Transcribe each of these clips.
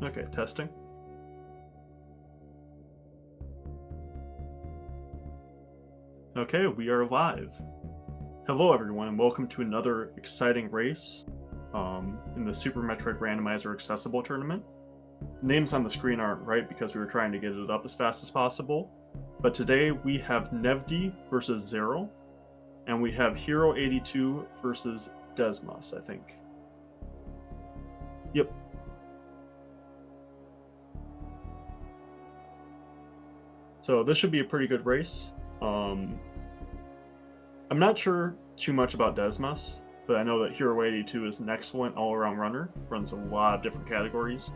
Okay, testing. Okay, we are live. Hello, everyone, and welcome to another exciting race in the Super Metroid Randomizer Accessible Tournament. The names on the screen aren't right because we were trying to get it up as fast as possible, but today we have Nevdi versus Zero, and we have Zerro0713 versus Desmous, I think. Yep. So this should be a pretty good race. I'm not sure too much about Desmous, but I know that Zerro0713 is an excellent all-around runner, runs a lot of different categories.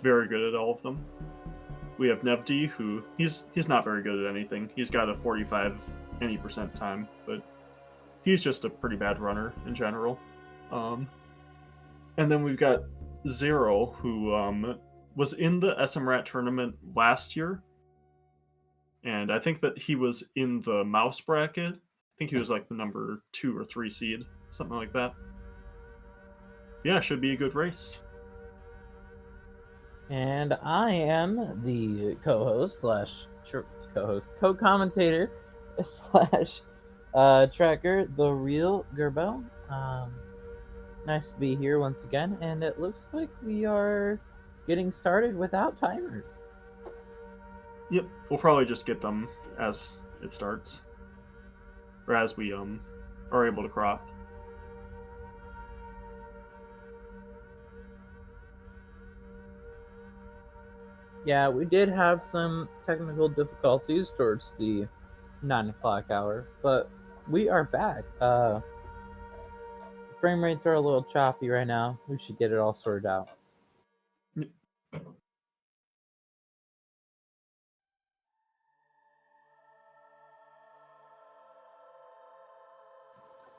Very good at all of them. We have Nevdi, who he's not very good at anything. He's got a 45 any percent time, but he's just a pretty bad runner in general. And then we've got Zero, who was in the SMRAT tournament last year, and I think that he was in the mouse bracket. I think he was like the number 2 or 3 seed, something like that. Yeah, should be a good race. And I am the co-host slash co-commentator slash tracker, the real Gerbo. Nice to be here once again, and it looks like we are getting started without timers. Yep, we'll probably just get them as it starts, or as we are able to crop. Yeah, we did have some technical difficulties towards the 9 o'clock hour, but we are back. Frame rates are a little choppy right now. We should get it all sorted out. Yep.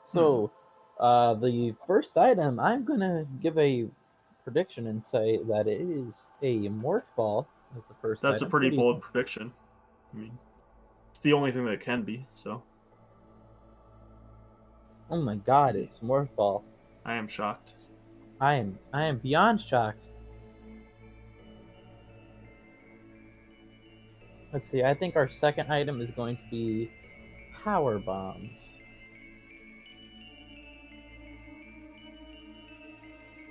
So, the first item, I'm gonna give a prediction and say that it is a morph ball as the first That's item. a pretty What do you bold think? prediction. I mean, it's the only thing that it can be, so Oh my god, it's morph ball. I am shocked. I am beyond shocked. Let's see. I think our second item is going to be power bombs.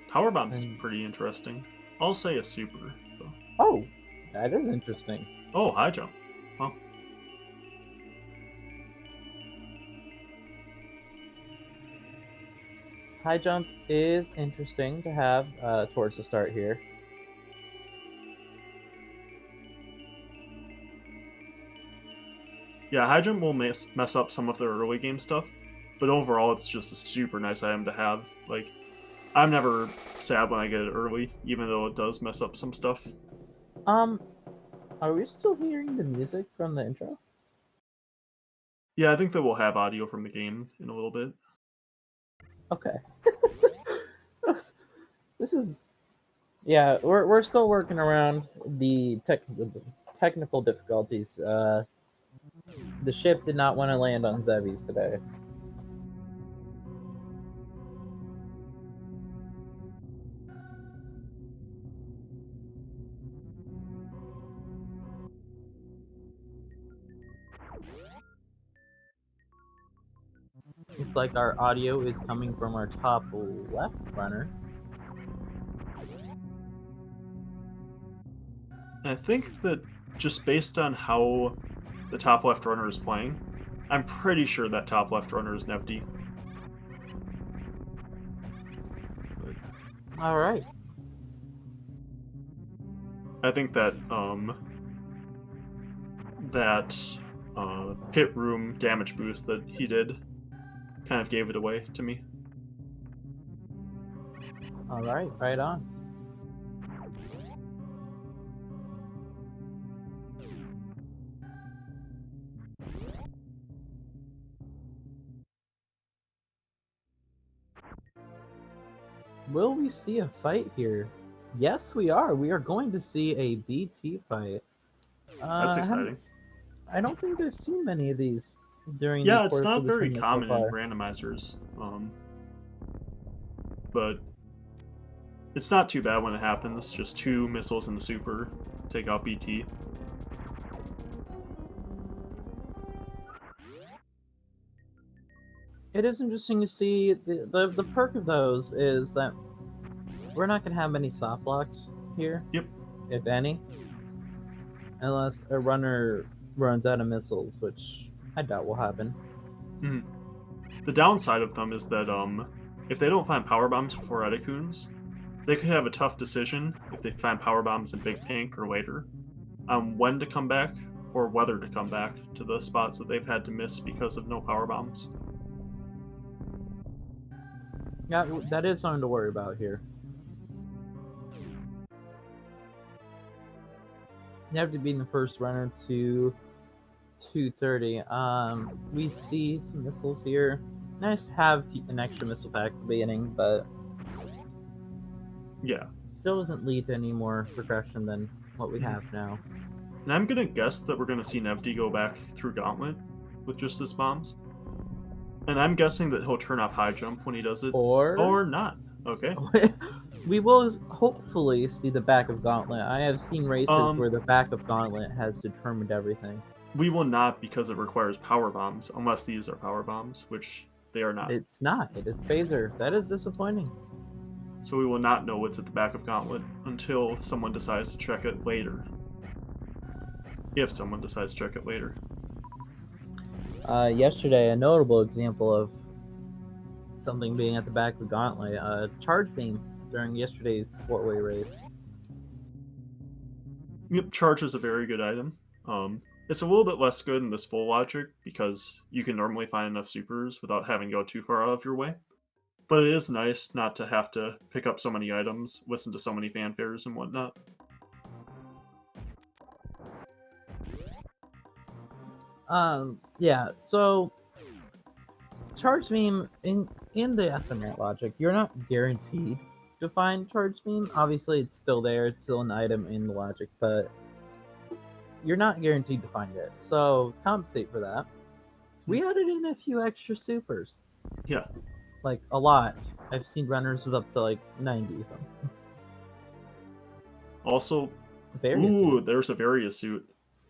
Power Bomb's is And pretty interesting. I'll say a super, though. oh, that is interesting. Oh, high jump. Huh. High jump is interesting to have towards the start here. Yeah, high jump will mess up some of their early game stuff, but overall it's just a super nice item to have. Like, I'm never sad when I get it early, even though it does mess up some stuff. Um, are we still hearing the music from the intro? Yeah, I think that we'll have audio from the game in a little bit. Okay. This is, yeah, we're still working around the technical difficulties. The ship did not want to land on Zevis today. Looks like our audio is coming from our top left runner. And I think that just based on how the top left runner is playing, I'm pretty sure that top left runner is Nevdi. All right. I think that pit room damage boost that he did kind of gave it away to me. All right. Right on. Will we see a fight here? Yes, we are. We are going to see a BT fight. That's exciting. I don't think I've seen many of these during the Yeah, it's course not of the very tournament so common in far. randomizers, but It's not too bad when it happens. Just 2 missiles in the super take out BT. It is interesting to see the perk of those is that we're not going to have many soft blocks here. Yep. If any. Unless a runner runs out of missiles, which I doubt will happen. Mm. The downside of them is that if they don't find power bombs before Edicoons, they could have a tough decision if they find power bombs in Big Pink or later on when to come back or whether to come back to the spots that they've had to miss because of no power bombs. Yeah, that is something to worry about here. You have to be the first runner to 230. We see some missiles here. Nice to have an extra missile pack at the beginning, but yeah, still doesn't lead to any more progression than what we have now. And I'm gonna guess that we're gonna see Nevdi go back through Gauntlet with just this bombs. And I'm guessing that he'll turn off high jump when he does it. Or not. Okay. We will hopefully see the back of Gauntlet. I have seen races where the back of Gauntlet has determined everything. We will not, because it requires power bombs, unless these are power bombs, which they are not. It's not. It is phaser. That is disappointing. So we will not know what's at the back of Gauntlet until someone decides to check it later. If someone decides to check it later. Yesterday, a notable example of something being at the back of the Gauntlet, charge beam during yesterday's four-way race. Yep, charge is a very good item. It's a little bit less good in this full logic because you can normally find enough supers without having to go too far out of your way. But it is nice not to have to pick up so many items, listen to so many fanfares and whatnot. Yeah, so charge beam in the SMRAT logic, you're not guaranteed to find charge beam. Obviously, it's still there; it's still an item in the logic, but you're not guaranteed to find it. So compensate for that. We added in a few extra supers. Yeah. Like a lot. I've seen runners with up to like 90 of them. Also, Various suit. There's a Various suit.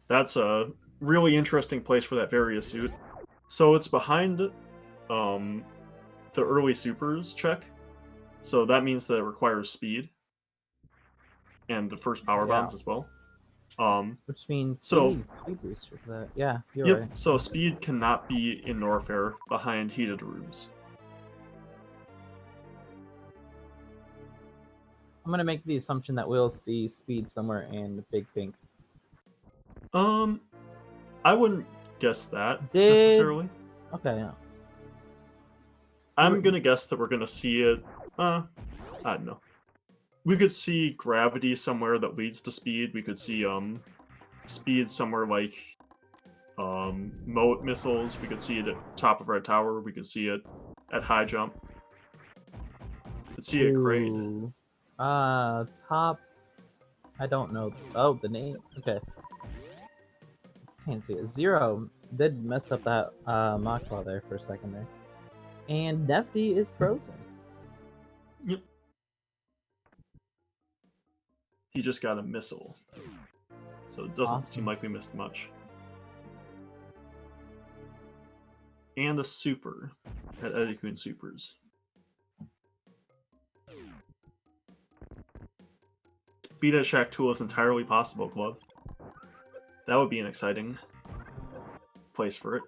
That's a really interesting place for that Various suit. So it's behind the early supers check. So that means that it requires speed. And the first power bombs as well. Which means so speed booster for that. Yeah, you're right. So speed cannot be in Norfair behind heated rooms. I'm gonna make the assumption that we'll see speed somewhere in Big Pink. I wouldn't guess that necessarily. Okay, yeah. I'm gonna guess that we're gonna see it. I don't know. We could see gravity somewhere that leads to speed. We could see speed somewhere like moat missiles. We could see it at top of Red Tower. We could see it at high jump. Could see it crate. Top. I don't know. Oh, the name. Okay. Can't see it. Zero did mess up that mock ball there for a second there. And Nevdi is frozen. Yep. He just got a missile. So it doesn't seem like we missed much. And a super at Edikun Supers. Beat at Shack Tool is entirely possible, Glove. That would be an exciting place for it.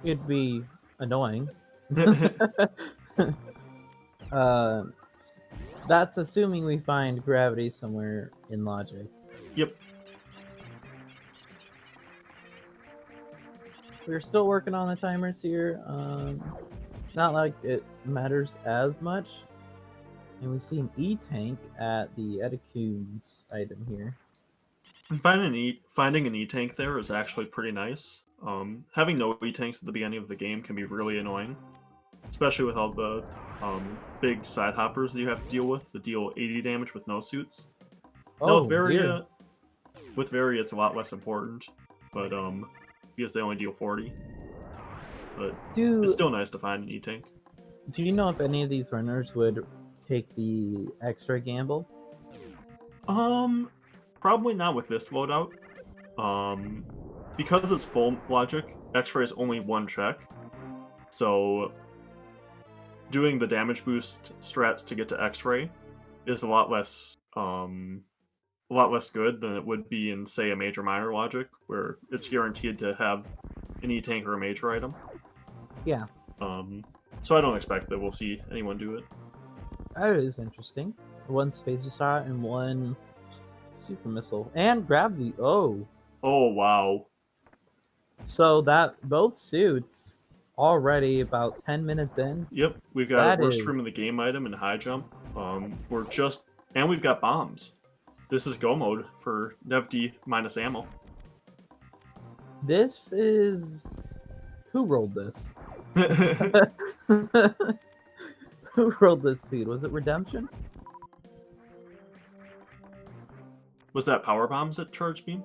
It'd be annoying. That's assuming we find gravity somewhere in logic. Yep. We're still working on the timers here. Not like it matters as much. And we see an E-tank at the Edicoon's item here. And finding an E-tank there is actually pretty nice. Having no E-tanks at the beginning of the game can be really annoying. Especially with all the big side hoppers that you have to deal with that deal 80 damage with no suits. Now with Varia it's a lot less important, but because they only deal 40. But it's still nice to find an E-tank. Do you know if any of these runners would take the extra gamble? Probably not with this loadout. Because it's full logic, X-ray is only one check. So doing the damage boost strats to get to X-ray is a lot less good than it would be in, say, a major minor logic, where it's guaranteed to have an E-tank or a major item. Yeah. So I don't expect that we'll see anyone do it. That is interesting. One spacer shot and one super missile. And gravity. Oh. Oh, wow. So that both suits already about 10 minutes in. Yep, we've got That a worst room is- in the game item and high jump. And we've got bombs. This is go mode for Nevdi minus ammo. This is... Who rolled this? Who rolled this suit? Was it Redemption? Was that power bombs at charge beam?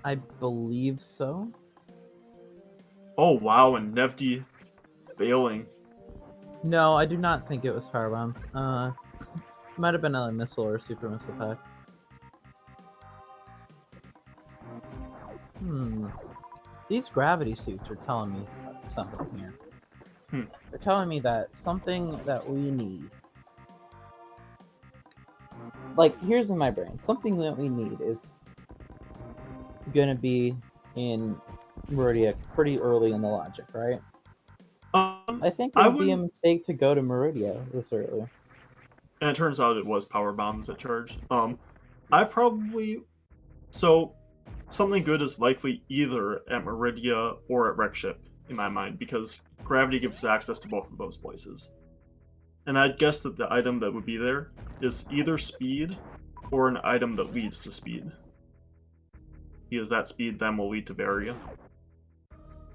I believe so. Oh wow, and Nevdi bailing. No, I do not think it was fire bombs. Might have been a missile or a super missile pack. These gravity suits are telling me something here. They're telling me that something that we need. Like, here's in my brain. Something that we need is gonna be in Meridia pretty early in the logic, right? I think it would be a mistake to go to Meridia this early. And it turns out it was power bombs that charged. So something good is likely either at Meridia or at Wreck Ship, in my mind, because gravity gives access to both of those places. And I'd guess that the item that would be there is either speed or an item that leads to speed. Because that speed then will lead to Varia.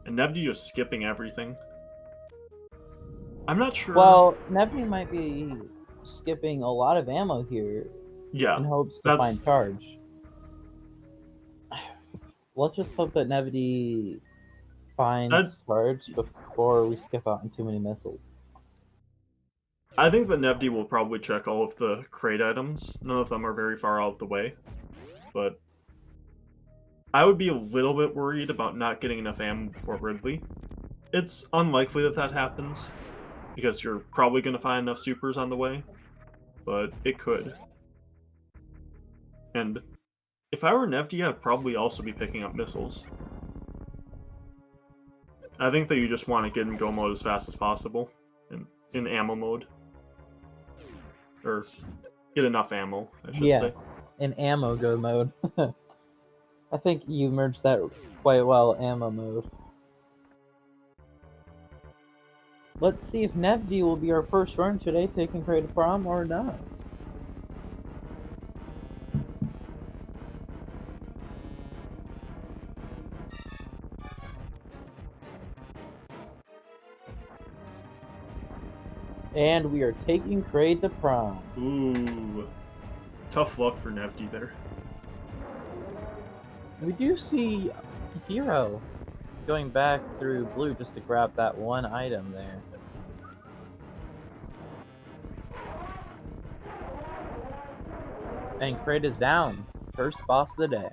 And Nevdi just skipping everything. I'm not sure. Well, Nevdi might be skipping a lot of ammo here in hopes to find charge. Let's just hope that Nevdi finds charge before we skip out on too many missiles. I think that Nevdi will probably check all of the crate items. None of them are very far out of the way. But I would be a little bit worried about not getting enough ammo before Ridley. It's unlikely that that happens, because you're probably going to find enough supers on the way, but it could. And if I were Nevdi, I'd probably also be picking up missiles. I think that you just want to get in go mode as fast as possible, in ammo mode. Or get enough ammo, I should say. In ammo go mode. I think you merged that quite well, ammo mode. Let's see if Nevdi will be our first run today, taking Creative Prom or not. And we are taking Kraid to prom. Ooh. Tough luck for Nevdi there. We do see Hero going back through blue just to grab that one item there. And Kraid is down. First boss of the day.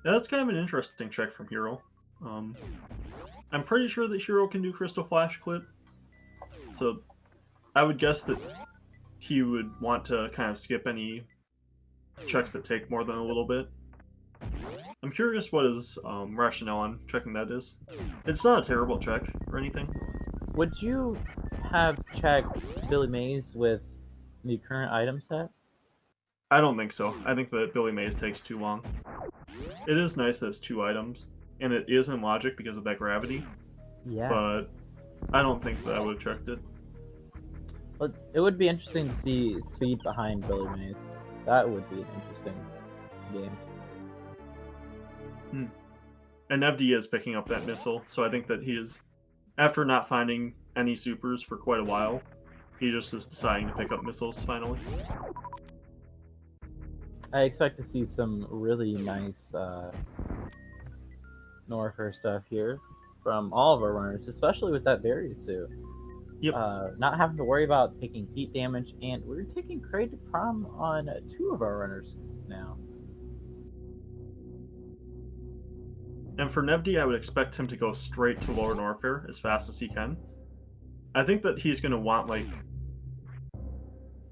Yeah, that's kind of an interesting check from Hero. I'm pretty sure that Hero can do Crystal Flash Clip. So I would guess that he would want to kind of skip any checks that take more than a little bit. I'm curious what his rationale on checking that is. It's not a terrible check or anything. Would you have checked Billy Mays with the current item set? I don't think so. I think that Billy Mays takes too long. It is nice that it's 2 items, and it is in logic because of that gravity. Yeah. But I don't think that I would have checked it. But it would be interesting to see speed behind Billy Mays. That would be an interesting game. And Nevdi is picking up that missile, so I think that he is, after not finding any supers for quite a while, he just is deciding to pick up missiles finally. I expect to see some really nice Norfair stuff here from all of our runners, especially with that berry suit. Yep. not having to worry about taking heat damage, and we're taking crit prom on 2 of our runners now. And for Nevdi, I would expect him to go straight to Lower Norfair as fast as he can. I think that he's going to want, like,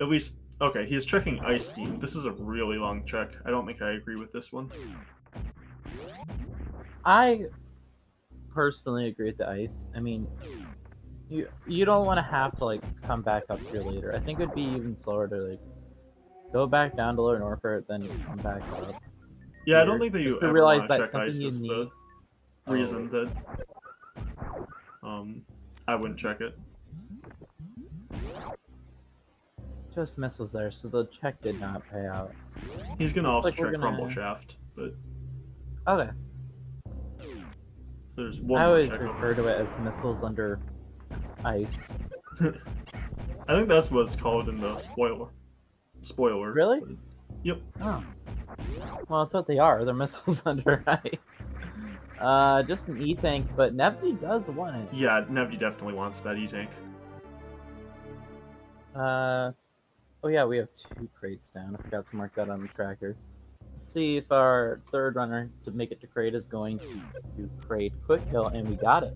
at least... Okay, he's checking Ice Beam. This is a really long check. I don't think I agree with this one. I personally agree with the ice. I mean, you don't want to have to, like, come back up here later. I think it'd be even slower to, like, go back down to Lower Norfair, then come back up. Yeah, I don't think that you just to ever realize want to that's check something Ice you as need. the reason that I wouldn't check it. Just missiles there, so the check did not pay out. He's going to also like we're check Crumble gonna- Shaft, but... Okay. So there's one I more always check. refer to it as missiles under ice. I think that's what's called in the spoiler. Really? But... Yep. Oh. Well, that's what they are. They're missiles under ice. Just an E-tank, but Nevdi does want it. Yeah, Nevdi definitely wants that E-tank. Oh yeah, we have 2 crates down. I forgot to mark that on the tracker. Let's see if our third runner to make it to crate is going to do crate quick kill, and we got it.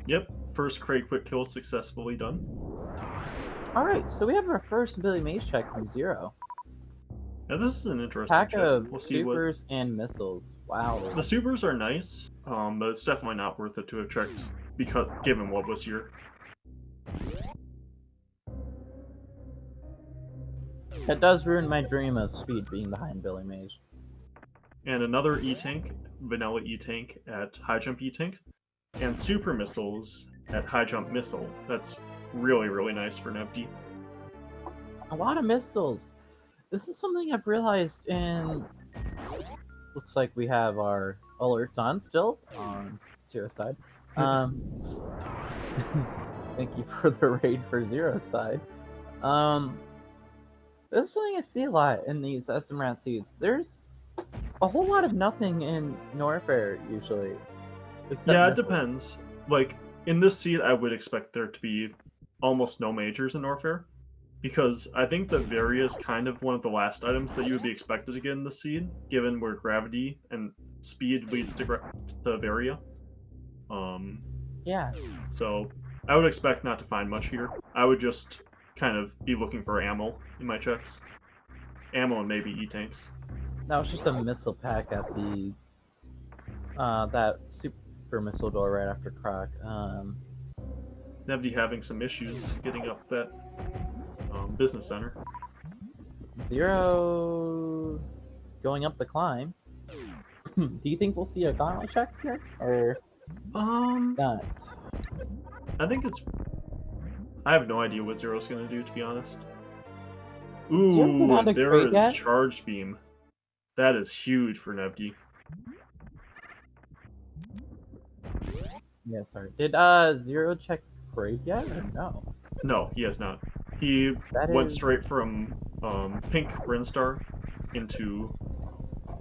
Yep, first crate quick kill successfully done. Alright, so we have our first Billy Mays check from Zero. Now this is an interesting Pack check. of We'll see supers and missiles. Wow. The supers are nice, but it's definitely not worth it to have checked, because given what was here. It does ruin my dream of speed being behind Billy Mays. And another E-tank, vanilla E-tank at high jump E-tank, and super missiles at high jump missile. That's really, really nice for Nevdi. A lot of missiles. This is something I've realized in... Looks like we have our alerts on still on Zero side. Thank you for the raid for Zero side. This is something I see a lot in these SMRAT seeds. There's a whole lot of nothing in Norfair usually. Yeah, it depends. Like, in this seed, I would expect there to be almost no majors in Norfair, because I think that Varia is kind of one of the last items that you would be expected to get in the seed, given where gravity and speed leads to Varia. Yeah. So I would expect not to find much here. I would just kind of be looking for ammo in my checks. Ammo and maybe E-tanks. That was just a missile pack at the that super missile door right after Croc. Nevdi having some issues getting up that business center. Zero going up the climb. Do you think we'll see a gauntlet check here, or not? I think it's... I have no idea what Zero's gonna do, to be honest. Ooh, there is Charged Beam. That is huge for Nevdi. Yeah, sorry. Did Zero check crate yet, or no? No, he has not. He went straight from Pink Brinstar into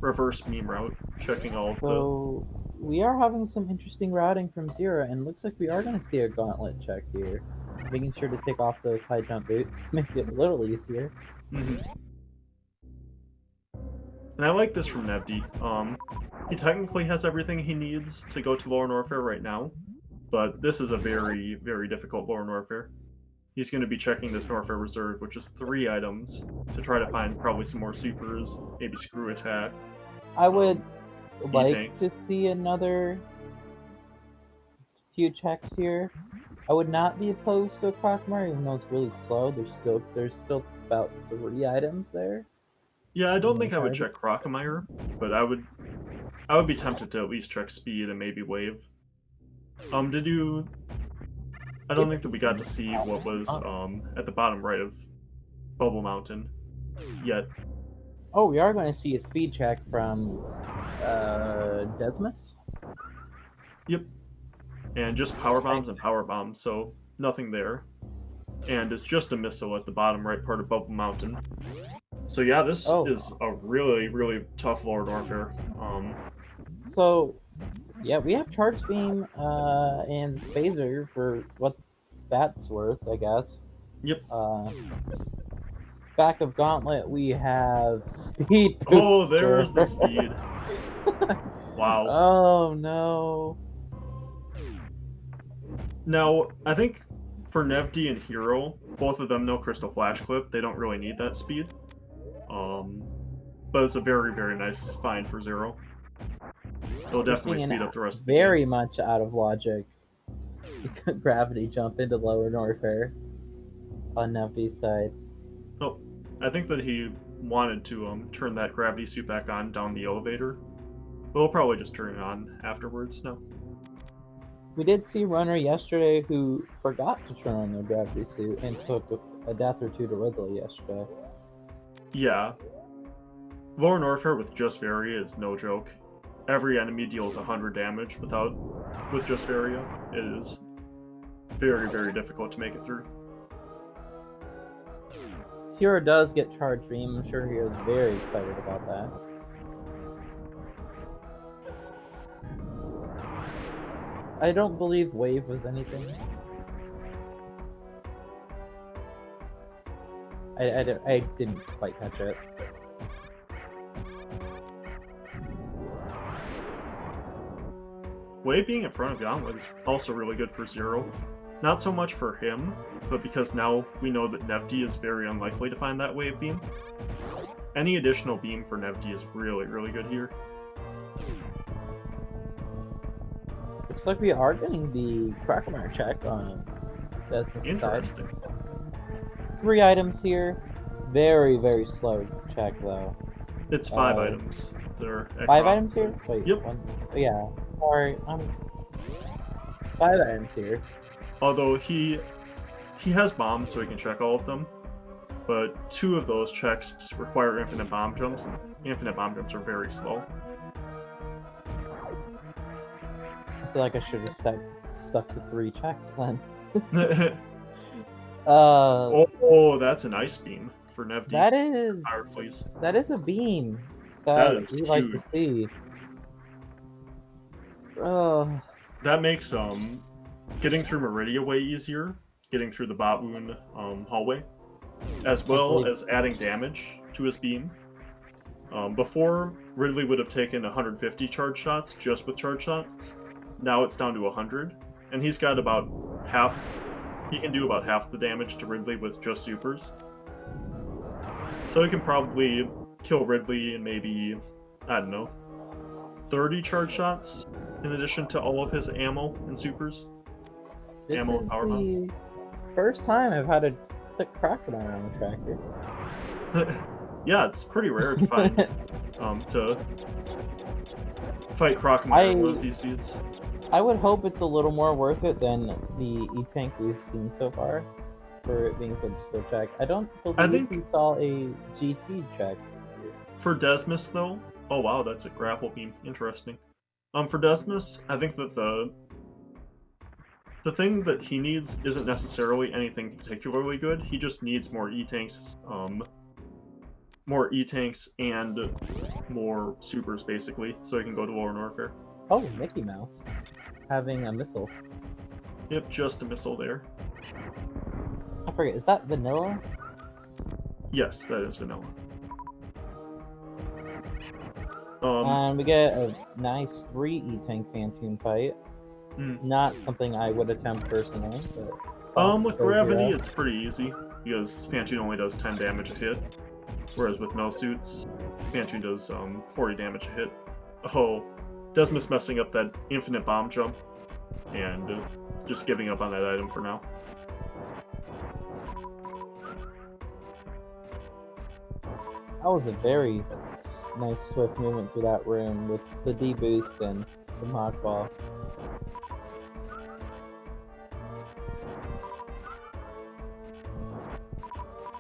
reverse meme route, checking all of So we are having some interesting routing from Zero, and looks like we are going to see a gauntlet check here. Making sure to take off those high jump boots, make it a little easier. And I like this from Nevdi. He technically has everything he needs to go to Lower Norfair right now, but this is a very, very difficult Lower Norfair. He's going to be checking this Norfair Reserve, which is 3 items, to try to find probably some more supers, maybe Screw Attack. I would like E-tanks. to see another few checks here. I would not be opposed to a Crockmire, even though it's really slow. There's still about 3 items there. Yeah, I don't think I would check Crocomire, but I would be tempted to at least check Speed and maybe Wave. Did you... I don't think that we got to see what was at the bottom right of Bubble Mountain yet. Oh, we are going to see a speed check from Desmous. Yep. And just power bombs and power bombs, so nothing there. And it's just a missile at the bottom right part of Bubble Mountain. So yeah, this is a really, really tough Lower Norfair. So, yeah, we have Charge Beam and Spazer for what's that's worth, I guess. Yep. Back of Gauntlet, we have Speed Booster. Oh, there's the speed. Wow. Oh no. Now, I think for Nevdi and Hero, both of them know Crystal Flash Clip. They don't really need that speed. But it's a very, very nice find for Zero. It'll We're definitely seeing speed up the rest of the very game. much out of logic. Gravity jump into lower Norfair on Nevdi's side. Oh, I think that he wanted to turn that gravity suit back on down the elevator. But we'll probably just turn it on afterwards. No. We did see a runner yesterday who forgot to turn on their gravity suit and took a death or two to Ridley yesterday. Yeah. Lower Norfair with Just Varia is no joke. Every enemy deals 100 damage with Just Varia. It is very, very difficult to make it through. Hero does get Charge Beam. I'm sure Hero's very excited about that. I don't believe Wave was anything. I didn't quite catch it. Wave being in front of Gauntlet is also really good for Zero. Not so much for him, but because now we know that Nevdi is very unlikely to find that Wave Beam. Any additional beam for Nevdi is really, really good here. Looks like we are getting the Crocomire check on Desmos' side. Interesting. 3 items here. Very, very slow check though. It's 5 items. They're 5 items here? Wait, yep. Yeah. Sorry, 5 items here. Although he has bombs, so he can check all of them. But 2 of those checks require infinite bomb jumps, and infinite bomb jumps are very slow. I feel like I should have stuck to 3 checks then. Oh, that's an ice beam for Nevdi. That is a beam that we like to see. That makes getting through Meridia way easier, getting through the Baboon hallway, as well as adding damage to his beam. Before, Ridley would have taken 150 charge shots just with charge shots. Now it's down to 100, and he's got about half. He can do about half the damage to Ridley with just supers. So he can probably kill Ridley in maybe, I don't know, 30 charge shots in addition to all of his ammo and supers. This ammo is and power the first time I've had a click Crocodile on the tracker. Yeah, it's pretty rare to find to fight Crocodile in one of these seeds. I would hope it's a little more worth it than the E-Tank we've seen so far, for it being such a slow check. I don't believe we saw a GT check. For Desmous, though, oh wow, that's a grapple beam. Interesting. For Desmos, I think that the thing that he needs isn't necessarily anything particularly good. He just needs more E-Tanks, and more supers, basically, so he can go to Lower Norfair. Oh, Mickey Mouse. Having a missile. Yep, just a missile there. I forget, is that vanilla? Yes, that is vanilla. And we get a nice 3 E-Tank Phantoon fight. Not something I would attempt personally, but... with gravity, it's pretty easy, because Phantoon only does 10 damage a hit, whereas with no suits, Phantoon does 40 damage a hit. Oh, Desmos messing up that infinite bomb jump, and just giving up on that item for now. That was a very nice swift movement through that room with the D-boost and the Mach Ball.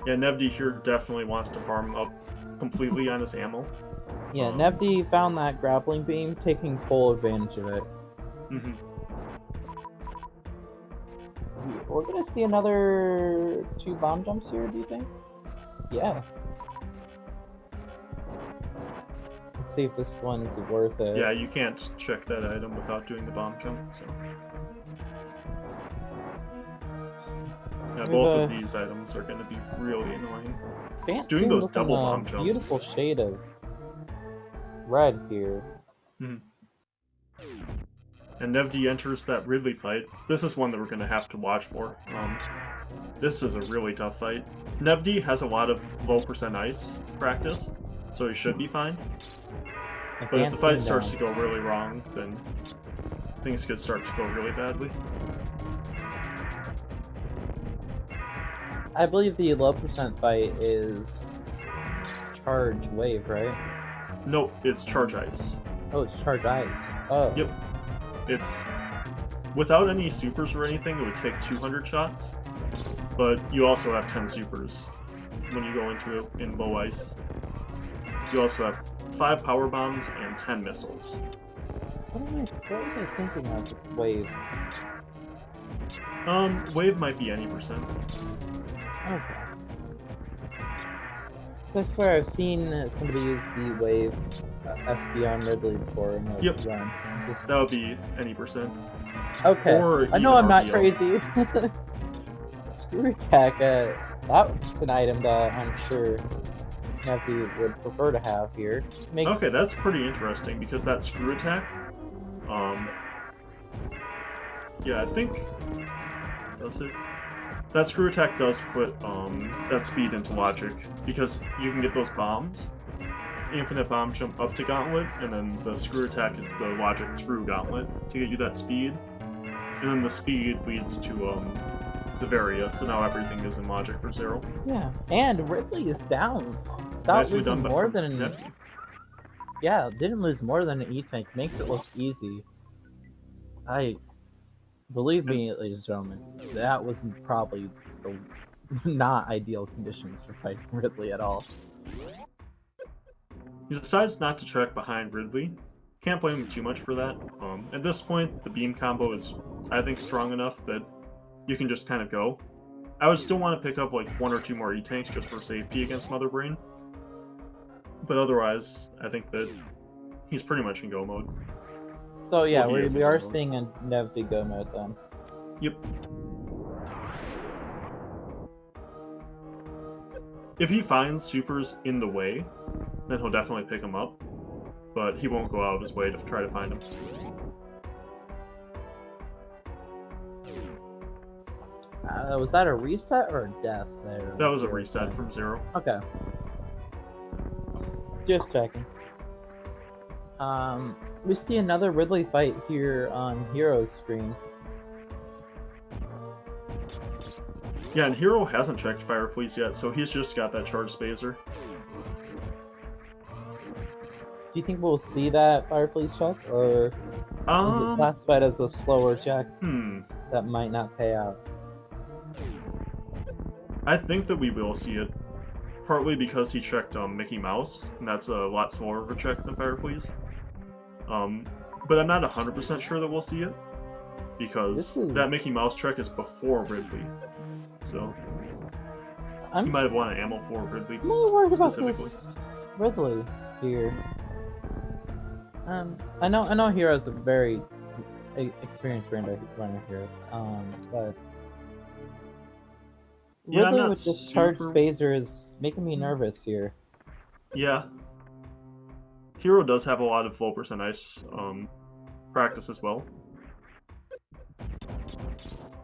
Yeah, Nevdi here definitely wants to farm up completely on his ammo. Yeah, Nevdi found that grappling beam, taking full advantage of it. We're gonna see another 2 bomb jumps here, do you think? Yeah. Let's see if this one is worth it. Yeah, you can't check that item without doing the bomb jump, so... Yeah, With both a of these items are going to be really annoying. It's fancy doing those looking, double bomb jumps. beautiful shade of red here. Mhm. And Nevdi enters that Ridley fight. This is one that we're going to have to watch for. This is a really tough fight. Nevdi has a lot of low percent ice practice, so he should be fine. I But if can't the fight see starts down. to go really wrong, then things could start to go really badly. I believe the low percent fight is charge wave, right? Nope, it's charge ice. Oh, it's charge ice. Oh. Yep. It's without any supers or anything, it would take 200 shots, but you also have 10 supers when you go into it in low ice. You also have 5 power bombs and 10 missiles. What was I thinking of? Wave. Wave might be any percent. Okay. So I swear I've seen somebody use the wave SB on Ridley before in a Yep. run. Just... That would be any percent. Okay. Or I know I'm even not RDL. crazy. Screw attack. That's an item that I'm sure Nevdi would prefer to have here. Makes... Okay, that's pretty interesting because that screw attack. Yeah, I think. Does it? That screw attack does put that speed into logic because you can get those bombs. Infinite bomb jump up to gauntlet, and then the screw attack is the logic through gauntlet to get you that speed. And then the speed leads to the Varia, so now everything is in logic for Zero. Yeah, and Ridley is down. Without Nicely losing done more from than... Nevdi. Yeah, didn't lose more than an E-Tank. Makes it look easy. Believe me, ladies and gentlemen, that was probably the not ideal conditions for fighting Ridley at all. He decides not to track behind Ridley. Can't blame him too much for that. At this point, the beam combo is, I think, strong enough that you can just kind of go. I would still want to pick up like 1 or 2 more E-Tanks just for safety against Mother Brain. But otherwise, I think that he's pretty much in go mode. So yeah, Well, he is we in are go mode. seeing a Nevdi go mode then. Yep. If he finds supers in the way, then he'll definitely pick them up. But he won't go out of his way to try to find them. Was that a reset or a death there? That was a reset from Zero. Okay. Just checking. We see another Ridley fight here on Hero's screen. Yeah, and Hero hasn't checked Fire Fleece yet, so he's just got that charged Spazer. Do you think we'll see that Fire Fleece check, or is it classified as a slower check that might not pay out? I think that we will see it, partly because he checked Mickey Mouse, and that's a lot slower of a check than Fire Fleece. But I'm not 100% sure that we'll see it, because that Mickey Mouse check is before Ridley. So you might have wanted ammo for Ridley specifically. Ridley here. I know Hero's a very experienced runner here. But yeah, Ridley with this charged Spazer is making me nervous here. Yeah. Hero does have a lot of low percent ice practice as well.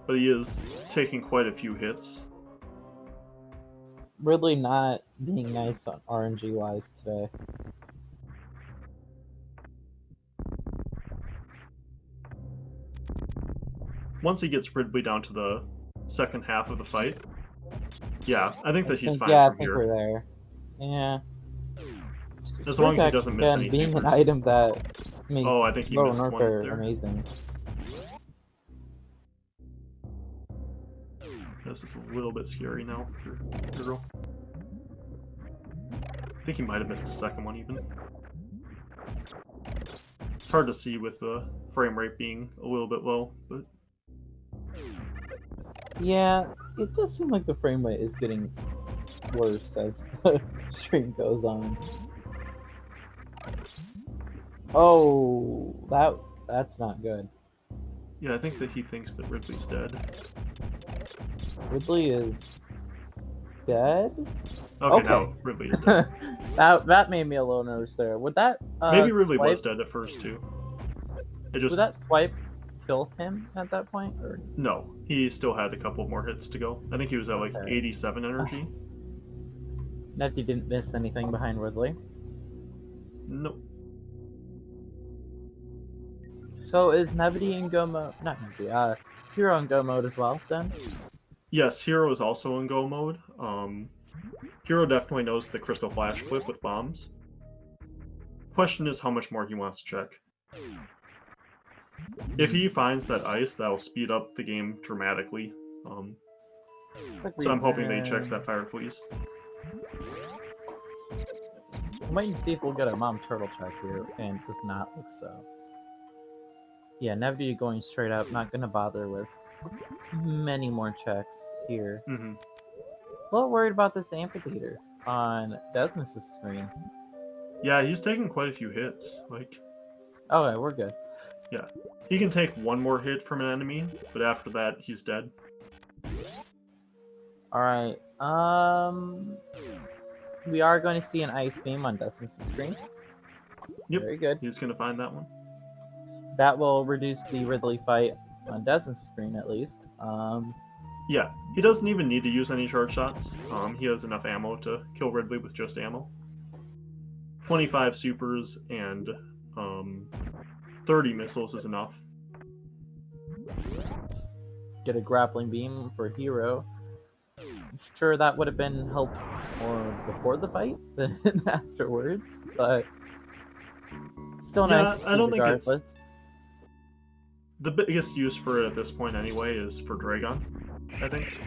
But he is taking quite a few hits. Ridley not being nice on RNG wise today. Once he gets Ridley down to the second half of the fight, yeah, I think that he's fine yeah, from here. I think we're there. Yeah. As long as he doesn't miss any being supers. an item that makes I think he missed one there. amazing. This is a little bit scary now for Hero. I think he might have missed the second one even. It's hard to see with the frame rate being a little bit low, but yeah, it does seem like the frame rate is getting worse as the stream goes on. Oh, that's not good. yeah, I think that he thinks that Ridley's dead. Ridley is dead. Okay, now Ridley is dead. that made me a little nervous there. Would that Maybe Ridley swipe, was dead at first too. It just would that swipe kill him at that point? Or no, he still had a couple more hits to go. I think he was at like Okay. 87 energy. Nevdi didn't miss anything behind Ridley. Nope. So is Nevdi in go mode? Not Nevdi. Hero in go mode as well. Then. Yes, Hero is also in go mode. Hero definitely knows the Crystal Flash clip with bombs. Question is how much more he wants to check. If he finds that ice, that'll speed up the game dramatically. Like So I'm hoping that he checks that Fire Fleas. I'm waiting to see if we'll get a Mom Turtle check here, and it does not look so. Yeah, Nevdi going straight up, not gonna bother with many more checks here. Mm-hmm. A little worried about this amphitheater on Desmos' screen. Yeah, he's taking quite a few hits. Like, Okay, we're good. yeah, he can take one more hit from an enemy, but after that, he's dead. All right. We are going to see an ice beam on Desmos' screen. Yep. Very good. He's gonna find that one. That will reduce the Ridley fight on Desmos' screen at least. Yeah, he doesn't even need to use any charge shots. He has enough ammo to kill Ridley with just ammo. 25 supers and 30 missiles is enough. Get a grappling beam for Hero. I'm sure that would have been helpful more before the fight than afterwards, but still nice to see I don't think regardless. it's the biggest use for it at this point anyway is for Dragon, I think.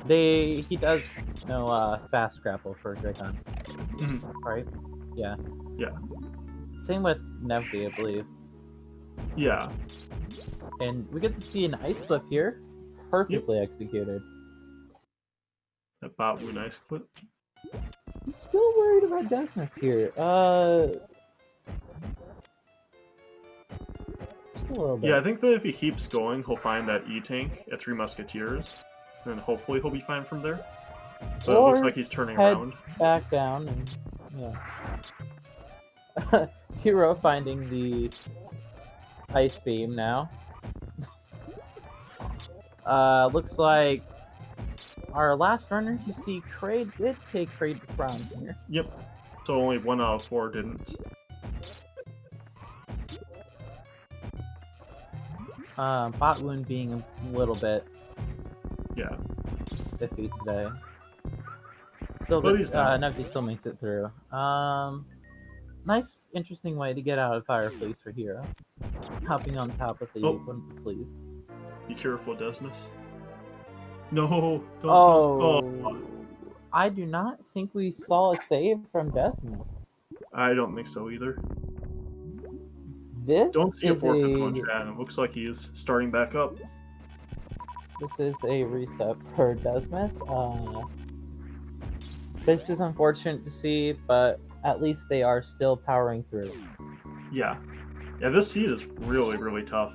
He does know fast grapple for Dragon, right? Yeah. Yeah. Same with Nevdi, I believe. Yeah. And we get to see an ice flip here, perfectly executed. That bot would nice clip. I'm still worried about Desmos here. Just a little bit. Yeah, I think that if he keeps going, he'll find that E-Tank at Three Musketeers, and then hopefully he'll be fine from there. But it looks like he's turning around. Back down, and yeah. Hero finding the ice beam now. Looks like our last runner to see Kraid did take Kraid to crown here. Yep. So only 1 out of 4 didn't. Bot wound being a little bit iffy today. Still good. Nevdi still makes it through. Nice, interesting way to get out of Fire Fleas for Hero. Hopping on top of the Wooden Fleas. Be careful, Desmos. No, don't. I do not think we saw a save from Desmos. I don't think so either. This don't see a is fork on chat. It looks like he is starting back up. This is a reset for Desmos. This is unfortunate to see, but at least they are still powering through. Yeah, this seed is really, really tough.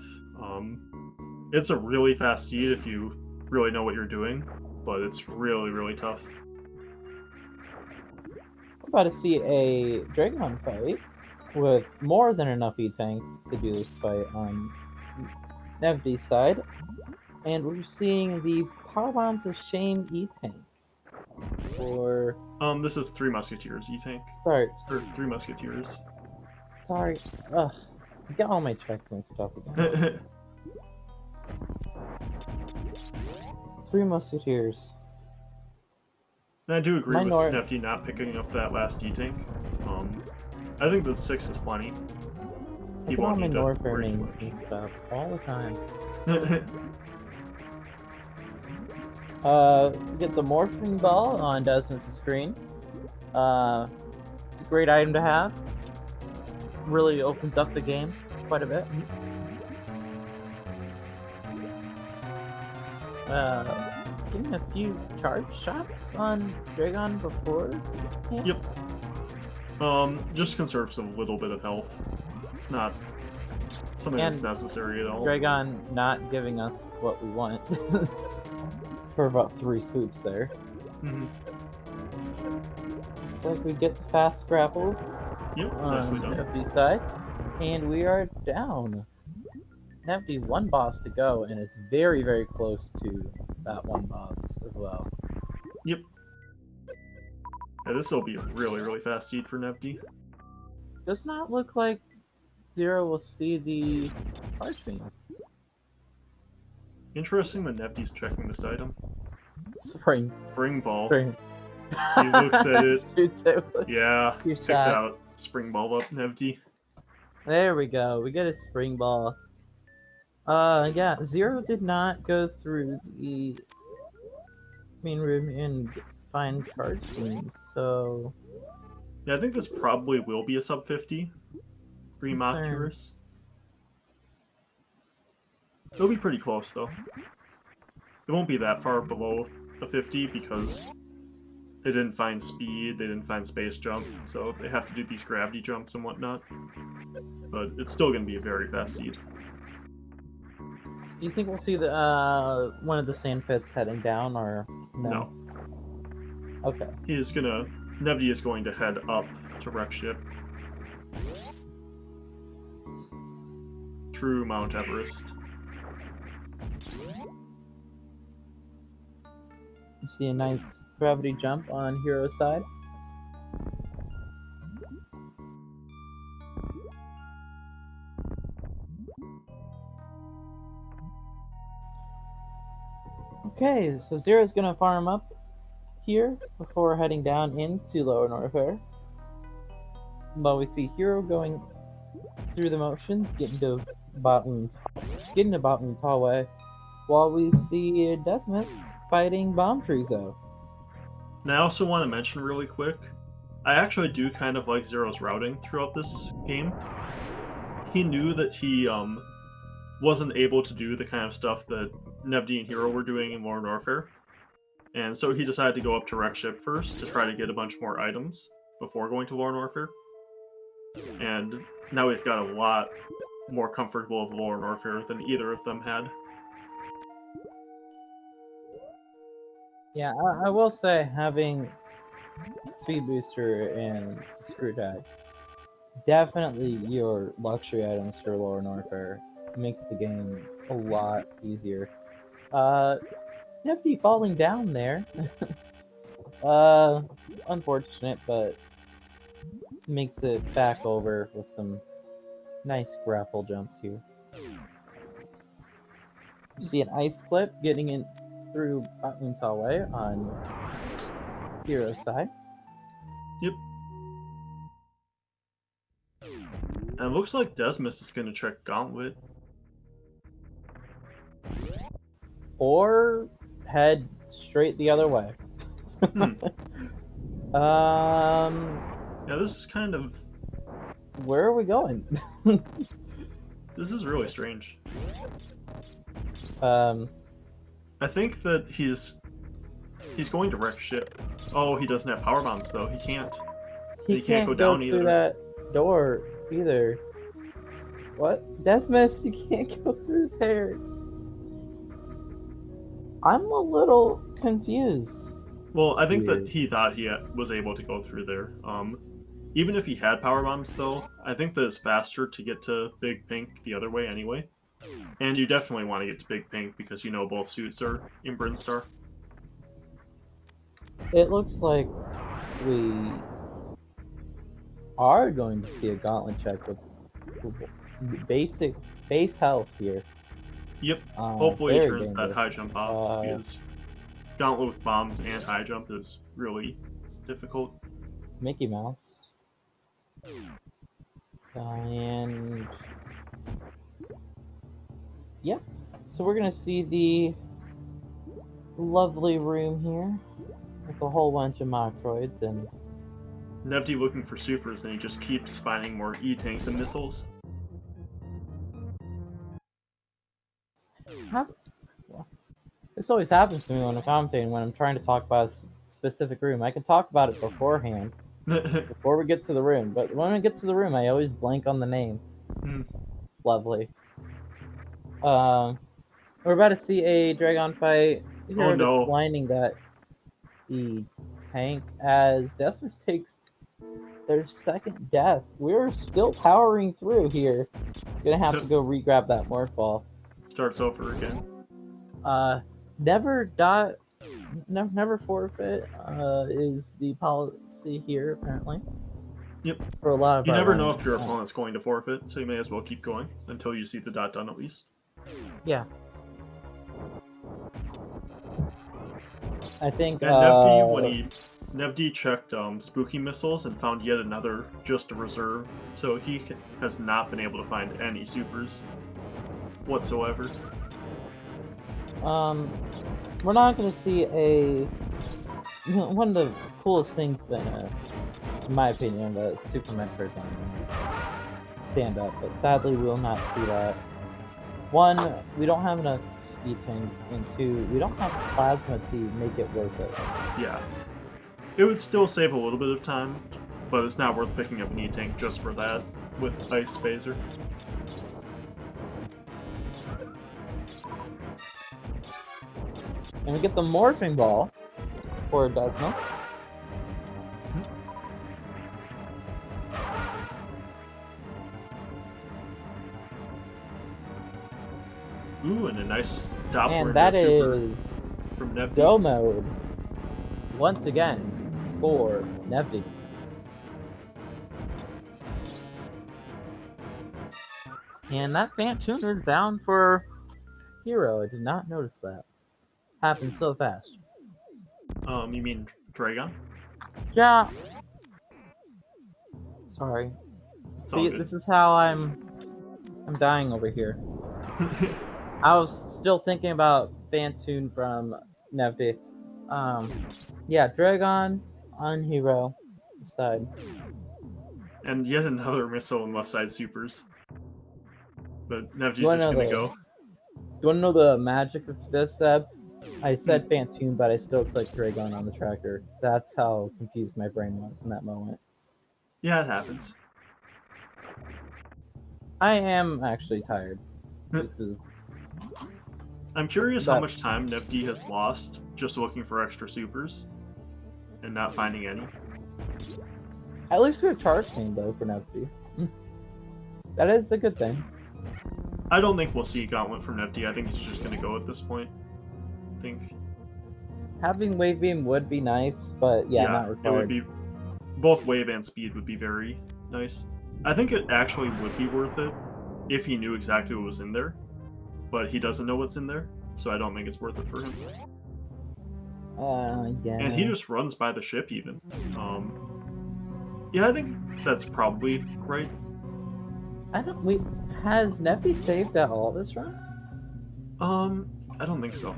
It's a really fast seed if you really know what you're doing, but it's really, really tough. We're about to see a Dragon fight with more than enough E-Tanks to do this fight on Nevdi's side. And we're seeing the Power Bombs of Shame E-Tank. Or... this is Three Musketeers E-Tank. Sorry. Or Three Musketeers. Sorry. Ugh. I got all my checks mixed up again. Three Musketeers. And I do agree with Nevdi not picking up that last E-Tank. I think the 6 is plenty. He won't need to bring names and stuff all the time. Get the Morphing Ball on Desmos' screen. It's a great item to have. Really opens up the game quite a bit. Getting a few charge shots on Dragon before. Yep. Just conserves a little bit of health. It's not something that's necessary at all. Dragon not giving us what we want. for about 3 swoops there. Mhm. Looks like we get the fast grapple Yep, on nicely done. Nevdi's side, and we are down. Nevdi, one boss to go, and it's very, very close to that one boss as well. Yep. Yeah, this will be a really, really fast seed for Nevdi. Does not look like Zero will see the parchment. Interesting that Nevdi's checking this item. Spring. Spring ball. Spring. He looks at it. Shoots it with Yeah, two pick shots. out spring ball up, Nevdi. There we go. We get a spring ball. Yeah, Zero did not go through the main room and find charge beams, so Yeah, I think this probably will be a sub 50. Green Concerned. Mocurus. It'll be pretty close though. It won't be that far below a 50 because they didn't find speed, they didn't find space jump, so they have to do these gravity jumps and whatnot. But it's still going to be a very fast seed. Do you think we'll see the one of the sand pits heading down, or no? Okay. Nevdi is going to head up to wreck ship. True Mount Everest. You see a nice gravity jump on Hero's side. Okay, so Zero's gonna farm up here before heading down into Lower Norfair. But we see Hero going through the motions, getting to Botman's hallway, while we see Desmous fighting Bomb Trizo. And I also want to mention really quick, I actually do kind of like Zero's routing throughout this game. He knew that he wasn't able to do the kind of stuff that Nevdi and Hero were doing in Lower Norfair. And so he decided to go up to wreck ship first to try to get a bunch more items before going to Lower Norfair. And now we've got a lot more comfortable of Lower Norfair than either of them had. Yeah, I will say having Speed Booster and Screw Tag, definitely your luxury items for Lower Norfair, makes the game a lot easier. Nevdi falling down there. Unfortunate, but makes it back over with some nice grapple jumps here. You see an ice clip getting in through Botman's hallway on Hero's side. Yep. And it looks like Desmous is going to check Gauntlet. Or head straight the other way. Yeah, this is kind of... Where are we going? This is really strange. I think that he's going to wreck ship. Oh, he doesn't have power bombs though. He can't. He can't go down through that door either. What? Desmous, you can't go through there. I'm a little confused. Well, I think that he thought he was able to go through there. Even if he had power bombs, though, I think that it's faster to get to Big Pink the other way anyway. And you definitely want to get to Big Pink because you know both suits are in Brinstar. It looks like we are going to see a gauntlet check with base health here. Yep. Hopefully he turns that high jump off because gauntlet with bombs and high jump is really difficult. Mickey Mouse. And yep. So we're gonna see the lovely room here with a whole bunch of Mocroids and Nevdi looking for supers, and he just keeps finding more E-tanks and missiles. This always happens to me when I'm commentating, when I'm trying to talk about a specific room. I can talk about it beforehand, before we get to the room, but when I get to the room, I always blank on the name. It's lovely. We're about to see a Dragon fight We Oh are no. declining that the tank as Desmos takes their second death. We're still powering through here. Gonna have to go re-grab that Morphball. Starts over again. Never die, never forfeit is the policy here apparently. Yep. For a lot of You our never know runners. if your opponent's going to forfeit, so you may as well keep going until you see the dot done at least. Yeah. I think. And Nevdi, when Nevdi checked spooky missiles and found yet another just a reserve, so he has not been able to find any supers whatsoever. We're not going to see a one of the coolest things in my opinion, the Super Metroid games stand up, but sadly we will not see that. One, we don't have enough speed tanks, and two, we don't have plasma to make it worth it. Yeah. It would still save a little bit of time, but it's not worth picking up an E-Tank just for that with Ice Phaser. And we get the Morphing Ball for Desmos. Ooh, and a nice Doppler And that super is from Nevdi. Go mode once again for Nevdi. And that Phantom is down for Hero. I did not notice that. Happened so fast. You mean Dragon? Yeah. Sorry. See, good. this is how I'm dying over here. I was still thinking about Phantom from Nevdi. Yeah, Dragon on Hero side. And yet another missile and left side supers. But Nevdi's You wanna just know gonna the- go. Do you want to know the magic of this, Seb? I said Phantom, but I still clicked Dragon on the tracker. That's how confused my brain was in that moment. Yeah, it happens. I am actually tired. This is. I'm curious how much time Nevdi has lost just looking for extra supers and not finding any. At least we have Charge King, though, for Nevdi. That is a good thing. I don't think we'll see a Gauntlet from Nevdi. I think he's just going to go at this point. I think. Having Wave Beam would be nice, but yeah, not required. It would be. Both Wave and Speed would be very nice. I think it actually would be worth it if he knew exactly what was in there, but he doesn't know what's in there, so I don't think it's worth it for him. Yeah. And he just runs by the ship even. Yeah, I think that's probably right. Has Nevdi saved at all this run? I don't think so.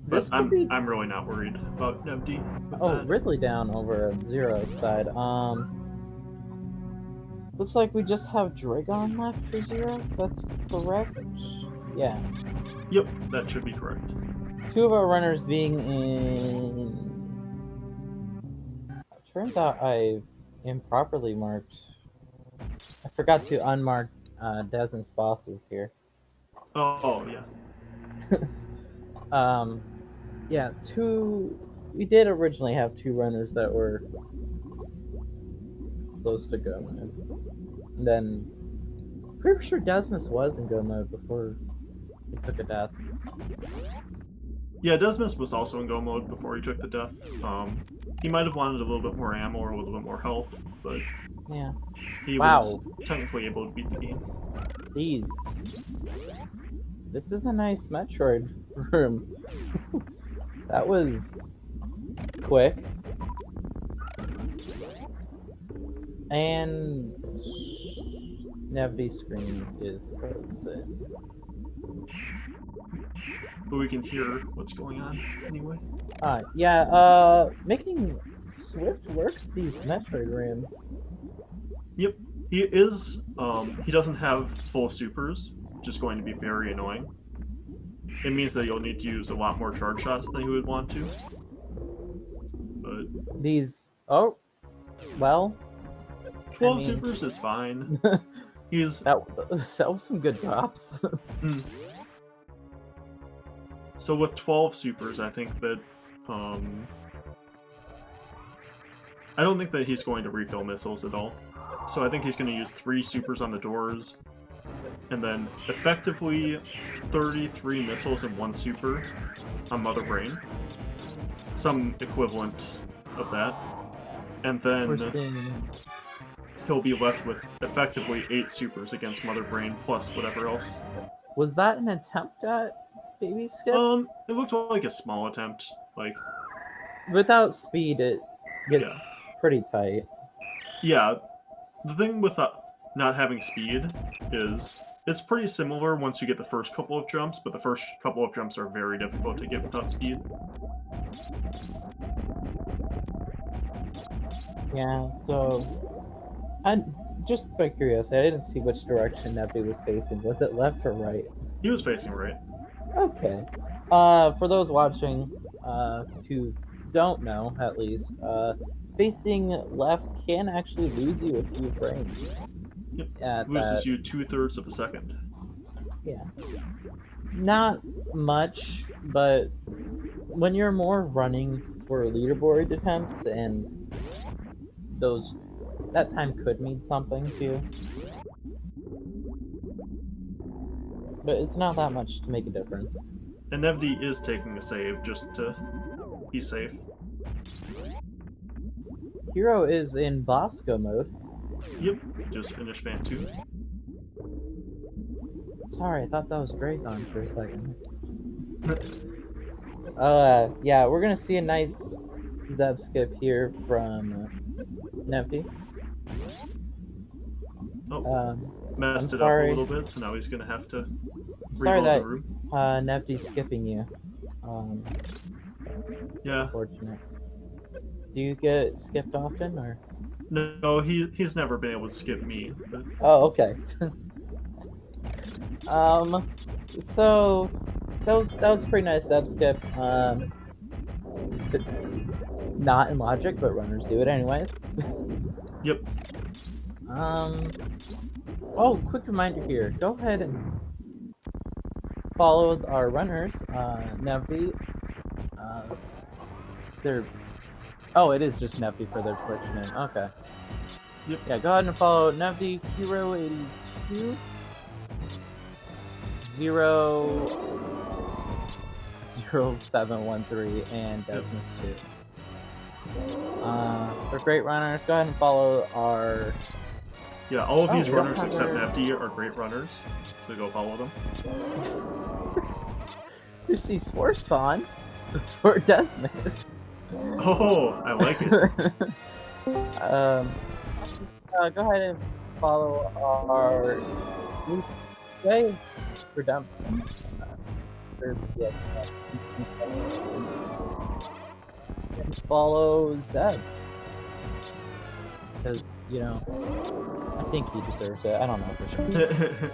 But I'm really not worried about Nevdi. That. Ridley down over Zero side. Looks like we just have Dragon left for Zero. That's correct. Yeah. Yep, that should be correct. Two of our runners being in. Turns out I improperly marked. I forgot to unmark Desmos bosses here. Oh yeah. Yeah, we did originally have two runners that were close to go mode. And then, pretty sure Desmos was in go mode before he took a death. Yeah, Desmos was also in go mode before he took the death. He might have wanted a little bit more ammo or a little bit more health, but yeah, he was technically able to beat the game. This is a nice Metroid room. That was quick. And Nevdi's screen is frozen. But we can hear what's going on anyway. Yeah, making swift work of these Metroid rooms. Yep. He is he doesn't have full supers, which is going to be very annoying. It means that you'll need to use a lot more charge shots than you would want to. But 12 supers is fine. He's that was some good drops. So with 12 supers, I think that I don't think that he's going to refill missiles at all. So I think he's going to use 3 supers on the doors, and then effectively 33 missiles and 1 super on Mother Brain. Some equivalent of that. And We're then seeing. he'll be left with effectively 8 supers against Mother Brain plus whatever else. Was that an attempt at baby skip? It looked like a small attempt. Like, Without speed, it gets yeah. pretty tight. Yeah, the thing with not having speed is it's pretty similar once you get the first couple of jumps, but the first couple of jumps are very difficult to get without speed. Yeah, so I just by curiosity, I didn't see which direction Nevdi was facing. Was it left or right? He was facing right. Okay. For those watching, who don't know, at least, facing left can actually lose you a few frames. Yep. At Loses that, you 2/3 of a second. yeah, not much, but when you're more running for leaderboard attempts and that time could mean something to you. But it's not that much to make a difference. And Nevdi is taking a save just to be safe. Hero is in Bosco mode. Yep, just finished Fan 2. Sorry, I thought that was Dragon for a second. Yeah, we're gonna see a nice Zeb skip here from Nevdi. Messed I'm it up a sorry. little bit, so now he's going to have to Sorry reload that the room. Nevdi's skipping you. Yeah. Unfortunate. Do you get skipped often, or? No, he's never been able to skip me. But... Oh, okay. So that was a pretty nice Zeb skip. It's not in logic, but runners do it anyways. Yep. Oh, quick reminder here. Go ahead and follow our runners. Nevdi. Oh, it is just Nevdi for their Twitch name. Okay. Yep. Yeah, go ahead and follow Nevdi, Hero82, 0713, and Desmous 2. They're great runners. Go ahead and follow our. Yeah, all of these we don't runners have except their- Nevdi are great runners, so go follow them. You see Spore Spawn for Desmous. Oh, I like it. Go ahead and follow our Day Redemption. And follow Zeb. Because, I think he deserves it. I don't know for sure.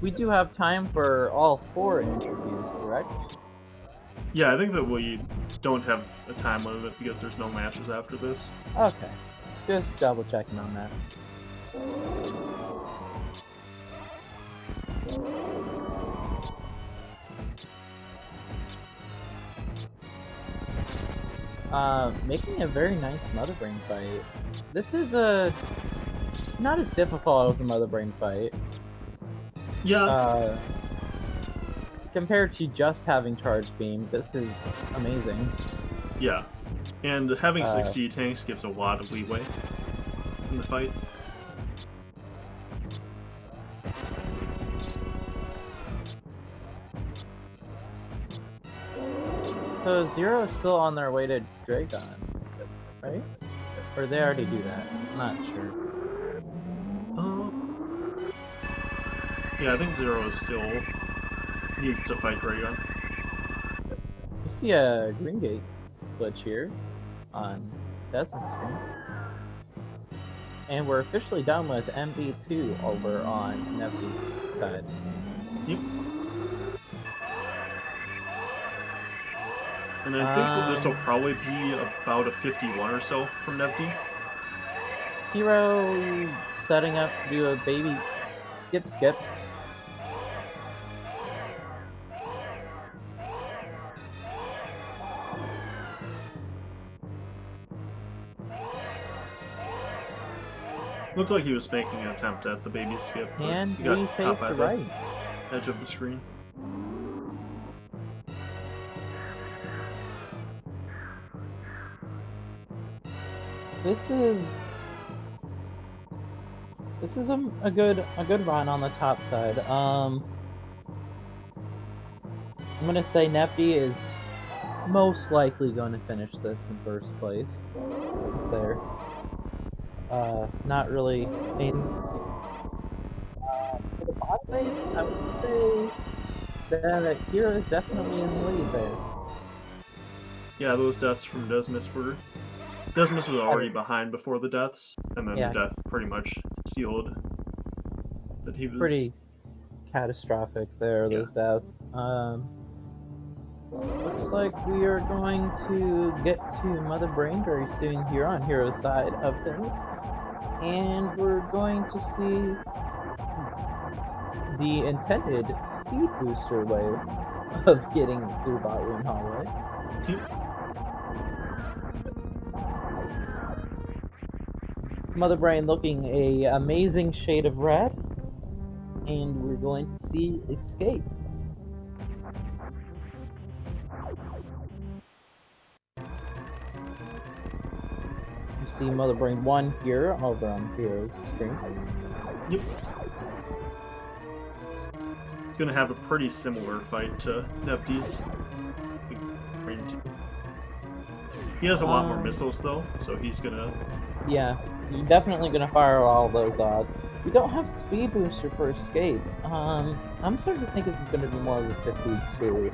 We do have time for all 4 interviews, correct? Yeah, I think that we don't have a time limit because there's no matches after this. Okay. Just double checking on that. Making a very nice Mother Brain fight. This is not as difficult as a Mother Brain fight. Yeah. Compared to just having Charge Beam, this is amazing. Yeah. And having 60 tanks gives a lot of leeway in the fight. So Zero is still on their way to Dragon, right? Or they already do that? I'm not sure. Yeah, I think Zero still needs to fight Dragon. You see a Green Gate glitch here on Desmos' screen. And we're officially done with MB2 over on Nevdi's side. Yep. And I think that this will probably be about a 51 or so from Nevdi. Hero setting up to do a baby skip. Looked like he was making an attempt at the baby skip, but And he got we caught face by the the right. edge of the screen. This is a good run on the top side. I'm gonna say Nevdi is most likely going to finish this in first place. There. Not really anything to see. For the bot race, I would say that Hero is definitely in the lead there. Yeah, those deaths from Desmous was already behind before the deaths, and then Yeah. the death pretty much sealed that he was Pretty catastrophic there, Yeah. those deaths. Looks like we are going to get to Mother Brain very soon here on Hero's side of things. And we're going to see the intended speed booster way of getting through Bot Room Hallway. Mother Brain looking a amazing shade of red. And we're going to see Escape. You see Mother Brain 1 here over on Hero's screen. Yep. He's gonna have a pretty similar fight to Nevdi's. He has a lot more missiles though, so he's gonna. Yeah, you're definitely gonna fire all those off. We don't have speed booster for Escape. I'm starting to think this is gonna be more of a 52.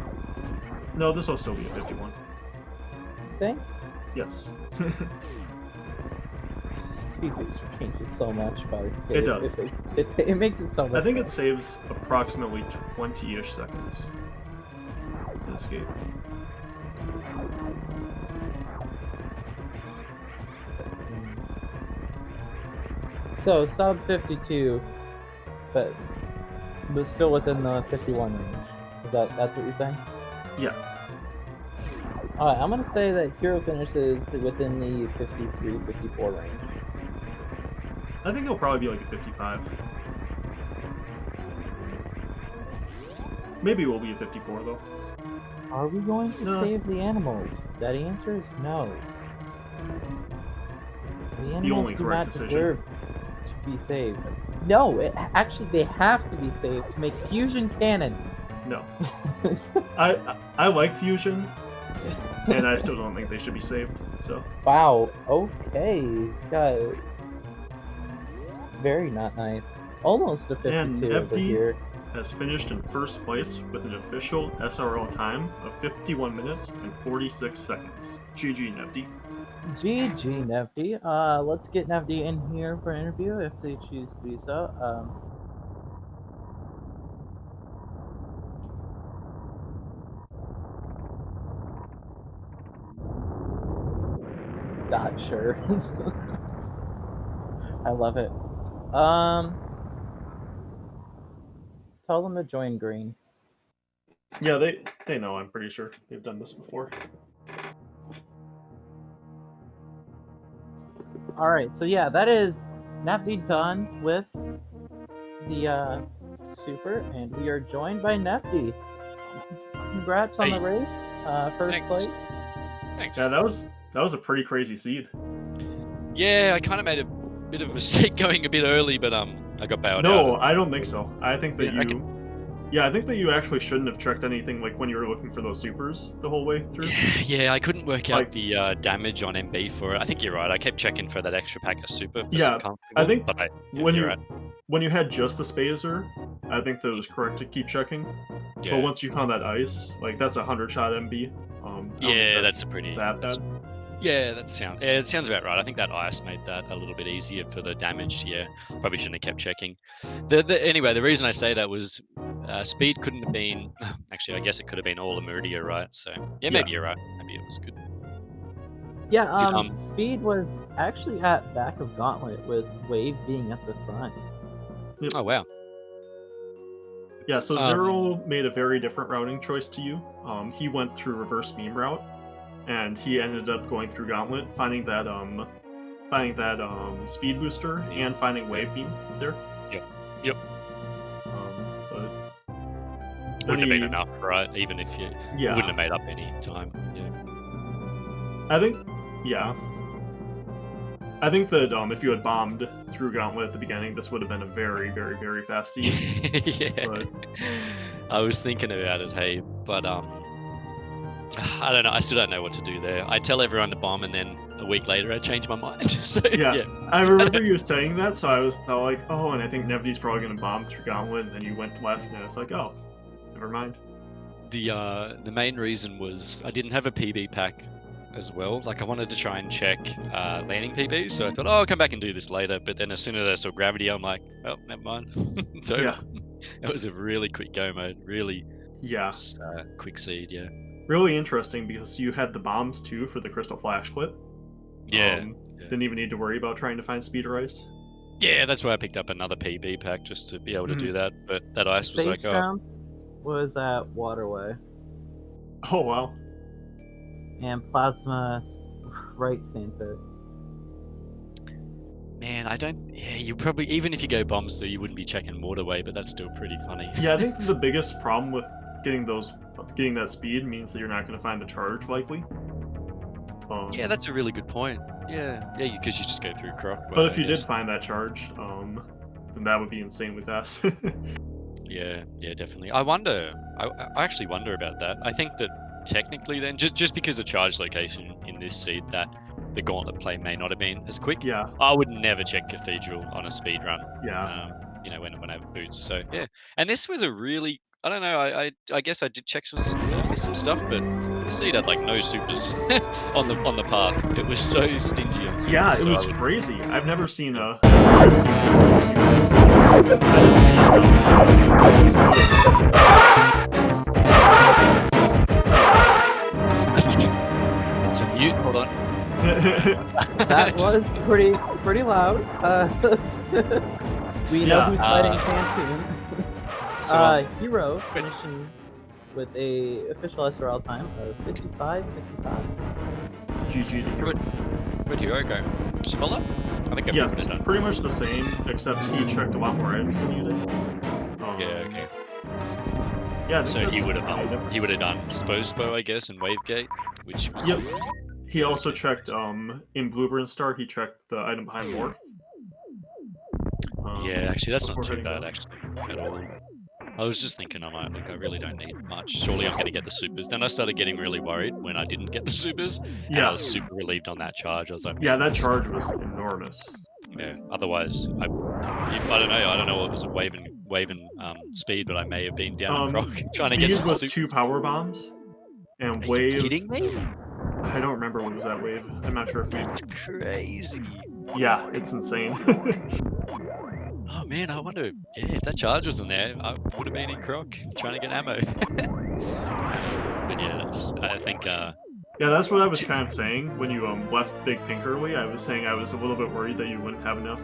No, this will still be a 51. You think? Yes. Speed booster changes so much about Escape. It does. It makes it so much. I think better. it saves approximately 20-ish seconds in Escape. So sub 52, but still within the 51 range. That's what you're saying? Yeah. Alright, I'm gonna say that Hero finishes within the 53, 54 range. I think it'll probably be like a 55. Maybe it will be a 54 though. Are we going to No. save the animals? That answer is no. The animals only do correct not decision. deserve to be saved. No, actually they have to be saved to make Fusion canon. No. I like Fusion, and I still don't think they should be saved. So. Wow. Okay. God. It's very not nice. Almost a 52 And over Nevdi here. has finished in first place with an official SRO time of 51 minutes and 46 seconds. GG, Nevdi. GG, Nevdi. Let's get Nevdi in here for an interview if they choose to do so. Not sure. I love it. Tell them to join Green. Yeah, they know, I'm pretty sure. They've done this before. Alright, so yeah, that is Nevdi done with the super, and we are joined by Nevdi. Congrats on the race. First place. Thanks. Yeah, that was a pretty crazy seed. Yeah, I kind of made a bit of a mistake going a bit early, but I got bailed out. No, I don't think so. I think that Yeah, you. Yeah, I think that you actually shouldn't have checked anything like when you were looking for those supers the whole way through. Yeah, I couldn't work Like- out the damage on MB for it. I think you're right. I kept checking for that extra pack of super for Yeah, some comfortable. I think but when you had just the Spazer, I think that it was correct to keep checking. Yeah. But once you found that ice, like that's a 100-shot MB. Yeah, that's a pretty. That bad. Yeah, it sounds about right. I think that ice made that a little bit easier for the damage. Yeah, probably shouldn't have kept checking. Anyway, the reason I say that was speed couldn't have been. Actually, I guess it could have been all Emerdia, right? So yeah, maybe you're right. Maybe it was good. Yeah, Did, Speed was actually at back of Gauntlet with Wave being at the front. Oh wow. Yeah, so Um, Zero made a very different routing choice to you. He went through reverse beam route, and he ended up going through Gauntlet, finding that speed booster and finding wave beam there. Yep. But Wouldn't have he, been enough, right? Even if you yeah, wouldn't have made up any time. I think, yeah, I think that if you had bombed through Gauntlet at the beginning, this would have been a very, very, very fast seed. Yeah. But I was thinking about it, hey, but I don't know. I still don't know what to do there. I tell everyone to bomb, and then a week later, I change my mind. So yeah, yeah. I remember you saying that, so I was all like, oh, and I think Nevdi's probably going to bomb through Gauntlet, and then you went left, and I was like, oh, never mind. The main reason was I didn't have a PB pack as well. Like I wanted to try and check landing PB, so I thought, oh, I'll come back and do this later. But then as soon as I saw gravity, I'm like, oh, never mind. So Yeah, it was a really quick go mode, really yeah. quick seed, yeah. Really interesting because you had the bombs too for the Crystal Flash clip. Yeah. Didn't even need to worry about trying to find speed or ice. Yeah, that's why I picked up another PB pack just to be able to do that. But that ice was like, Space Round was at Waterway. Oh wow. And Plasma right Sandpit. man, I don't. Yeah, you probably even if you go bombs, so you wouldn't be checking Waterway, but that's still pretty funny. Yeah, I think the biggest problem with getting that speed means that you're not going to find the charge likely. Yeah, that's a really good point. Yeah, because you just go through Croc. But if you did find that charge, then that would be insanely fast. Yeah, definitely. I wonder. I actually wonder about that. I think that technically, then, just because the charge location in this seed, that the gauntlet play may not have been as quick. Yeah. I would never check Cathedral on a speed run. Yeah. When I have boots. So yeah, and this was a really. I don't know. I guess I did check some stuff, but this seed had like no supers on the path. It was so stingy on supers. Yeah, it so was crazy. I've never seen a It's a mute. Hold on. That was pretty loud. We know who's fighting Cancun. Hero finishing with a official SRL time of 55. GG to Hero. Where'd Hero go? Similar? I think Yes, pretty much the same, except he checked a lot more items than you did. Yeah, okay. Yeah, so he would have done Spo, I guess, and Wavegate, which was. Yep. He also checked in Blueprint Star. He checked the item behind Morph. Yeah, actually, that's not too bad actually at all. I was just thinking, I really don't need much. Surely I'm going to get the supers. Then I started getting really worried when I didn't get the supers. And I was super relieved on that charge. I was like, yeah, that charge was enormous. Yeah. Otherwise, I don't know. I don't know what was waving speed, but I may have been down a Croc trying to get some was supers. 2 power bombs, and Are wave. you kidding me? I don't remember what was that wave. I'm not sure if That's crazy. Yeah, it's insane. Oh man, I wonder if that charge wasn't there, I would have been in Croc trying to get ammo. But yeah, I think. Yeah, that's what I was kind of saying when you left Big Pink early. I was saying I was a little bit worried that you wouldn't have enough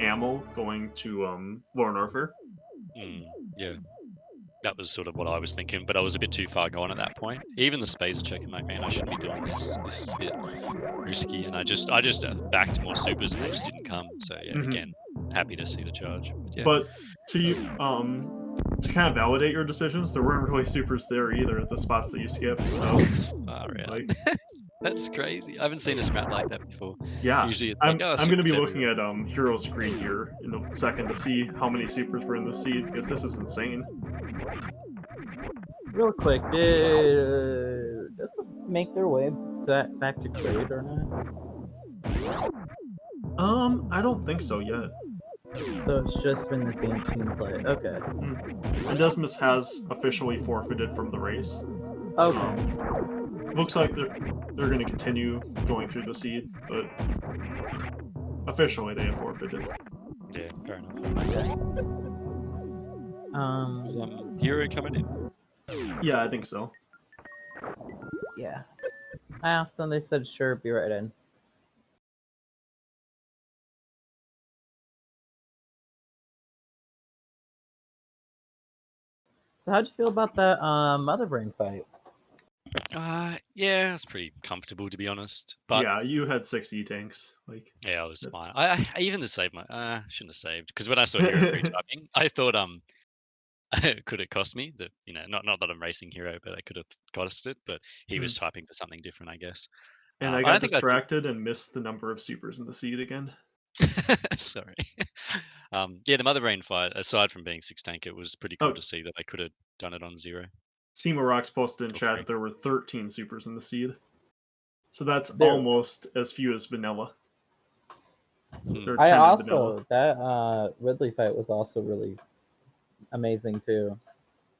ammo going to Lower Norfair. Yeah. That was sort of what I was thinking, but I was a bit too far gone at that point. Even the spacer checking, like, man, I shouldn't be doing this. This is a bit risky, and I just backed more supers, and they just didn't come. So yeah, again, happy to see the charge. But to kind of validate your decisions, there weren't really supers there either at the spots that you skipped. So, that's crazy. I haven't seen a SMRAT like that before. Yeah, usually it's I'm going to be everywhere. looking at Hero screen here in a second to see how many supers were in the seed because this is insane. Real quick, does this make their way back to trade or not? I don't think so yet. So it's just been the game team play. Okay. And Desmous has officially forfeited from the race. Okay. Looks like they're going to continue going through the seed, but officially they have forfeited. Yeah, fair enough. Is Hero coming in? Yeah, I think so. Yeah. I asked them. They said, "Sure, be right in." So how'd you feel about that Mother Brain fight? Yeah, it's pretty comfortable to be honest. But Yeah, you had 6 E-tanks. Like, yeah, I was that's... fine. I even saved my. Shouldn't have saved because when I saw Hero pre-typing, I thought could it cost me that not that I'm racing Hero, but I could have cost it. But he was Mhm. typing for something different, I guess. And I I got don't think I thought. distracted and missed the number of supers in the seed again. Sorry. Yeah, the Mother Brain fight. Aside from being 6 tank, it was pretty cool Oh, to see that I could have done it on 0 Sema Rocks posted in or chat 3. that there were 13 supers in the seed. So that's There, almost as few as vanilla. Hmm. There are I 10 in vanilla. also that Ridley fight was also really amazing too.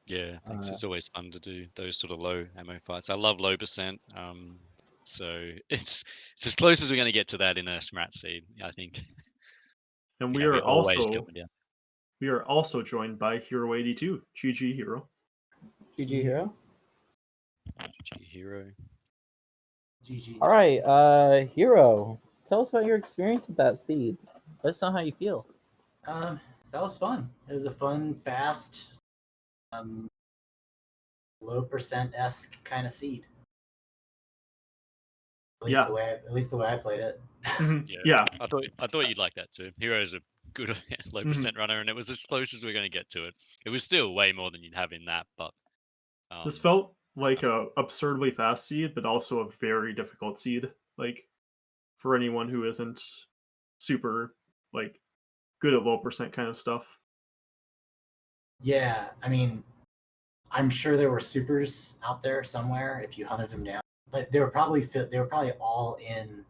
Yeah, thanks. Uh, It's always fun to do those sort of low ammo fights. I love low percent. So it's as close as we're going to get to that in a SMRAT seed, I think. And We're always coming down. we are also joined by Hero82. GG Hero. GG Hero. GG Hero. GG. All right, Hero. Tell us about your experience with that seed. Let us know how you feel. That was fun. It was a fun, fast, low percent-esque kind of seed. At least the way I played it. Yeah. I thought you'd like that too. Hero's a good low percent runner, and it was as close as we're going to get to it. It was still way more than you'd have in that, but This felt like a absurdly fast seed, but also a very difficult seed. Like, for anyone who isn't super like good at low percent kind of stuff. Yeah, I mean, I'm sure there were supers out there somewhere if you hunted them down, but they were probably all in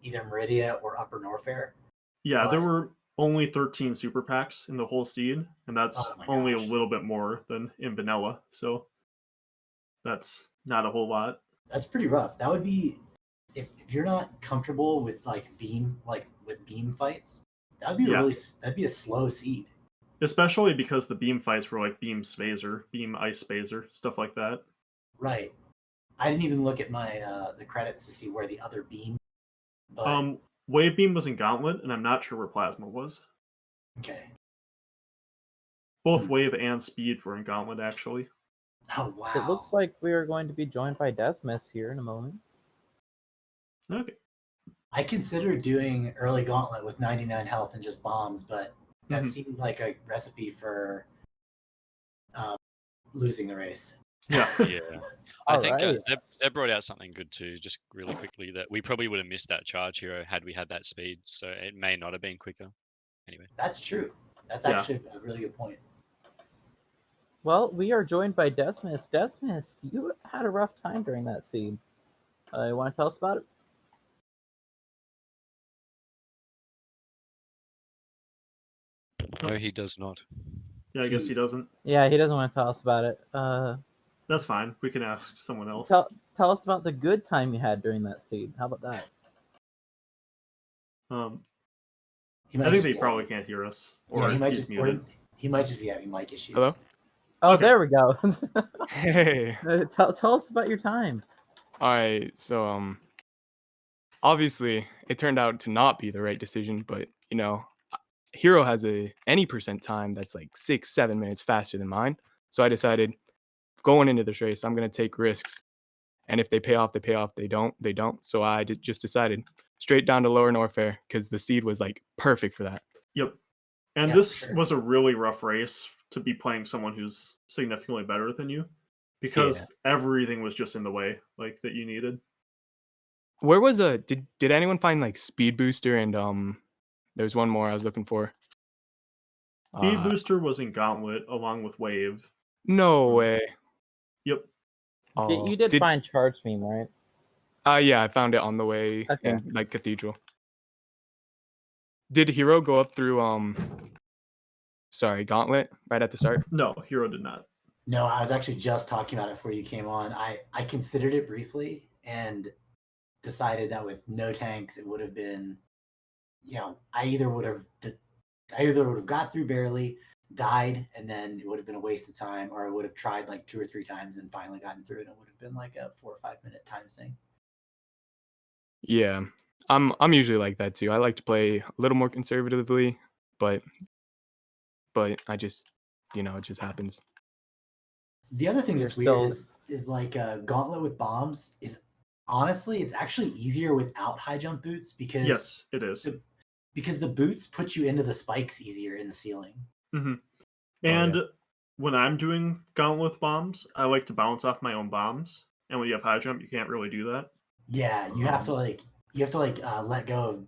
either Meridia or Upper Norfair. Yeah, there were only 13 super packs in the whole seed, and that's only a little bit more than in vanilla. So that's not a whole lot. That's pretty rough. That would be if you're not comfortable with beam fights. That'd be a slow seed. Especially because the beam fights were like beam Spazer, beam ice Spazer, stuff like that. Right. I didn't even look at my the credits to see where the other beam. But... Wave beam was in Gauntlet, and I'm not sure where Plasma was. Okay. Both wave and speed were in Gauntlet, actually. Oh wow! It looks like we are going to be joined by Desmous here in a moment. Okay. I considered doing early Gauntlet with 99 health and just bombs, but that seemed like a recipe for losing the race. Yeah. Yeah. I think they brought out something good too, just really quickly, that we probably would have missed that charge Hero had we had that speed, so it may not have been quicker. Anyway. That's true. That's actually a really good point. Well, we are joined by Desmous. Desmous, you had a rough time during that seed. You want to tell us about it? No, he does not. Yeah, I guess he doesn't. Yeah, he doesn't want to tell us about it. That's fine. We can ask someone else. Tell us about the good time you had during that seed. How about that? I think they probably can't hear us. Or he might he's just muted. He might just be having mic issues. Hello? Oh, Okay. there we go. Hey. Tell us about your time. All right. So obviously it turned out to not be the right decision, but Hero has any percent time that's like 6-7 minutes faster than mine. So I decided going into this race, I'm gonna take risks. And if they pay off, they pay off. They don't, they don't. So I just decided straight down to Lower Norfair because the seed was like perfect for that. Yep. And this was a really rough race to be playing someone who's significantly better than you, because everything was just in the way, like, that you needed. Where was did anyone find like Speed Booster and there's one more I was looking for. Speed Booster was in Gauntlet along with Wave. No way. Yep. You did find Charge Meme, right? Yeah, I found it on the way in like Cathedral. Did Hero go up through Gauntlet right at the start? No, Hero did not. No, I was actually just talking about it before you came on. I considered it briefly and decided that with no tanks, it would have been, I either would have got through barely, died, and then it would have been a waste of time, or I would have tried like 2 or 3 times and finally gotten through it. It would have been like a 4 or 5 minute time sink. Yeah, I'm usually like that too. I like to play a little more conservatively, but I just, it just happens. The other thing You're that's weird still is like Gauntlet with bombs is honestly it's actually easier without high jump boots Yes, it is. because the boots put you into the spikes easier in the ceiling. Mm-hmm. Oh, yeah. And when I'm doing Gauntlet with bombs, I like to bounce off my own bombs. And when you have high jump, you can't really do that. Yeah, you have to let go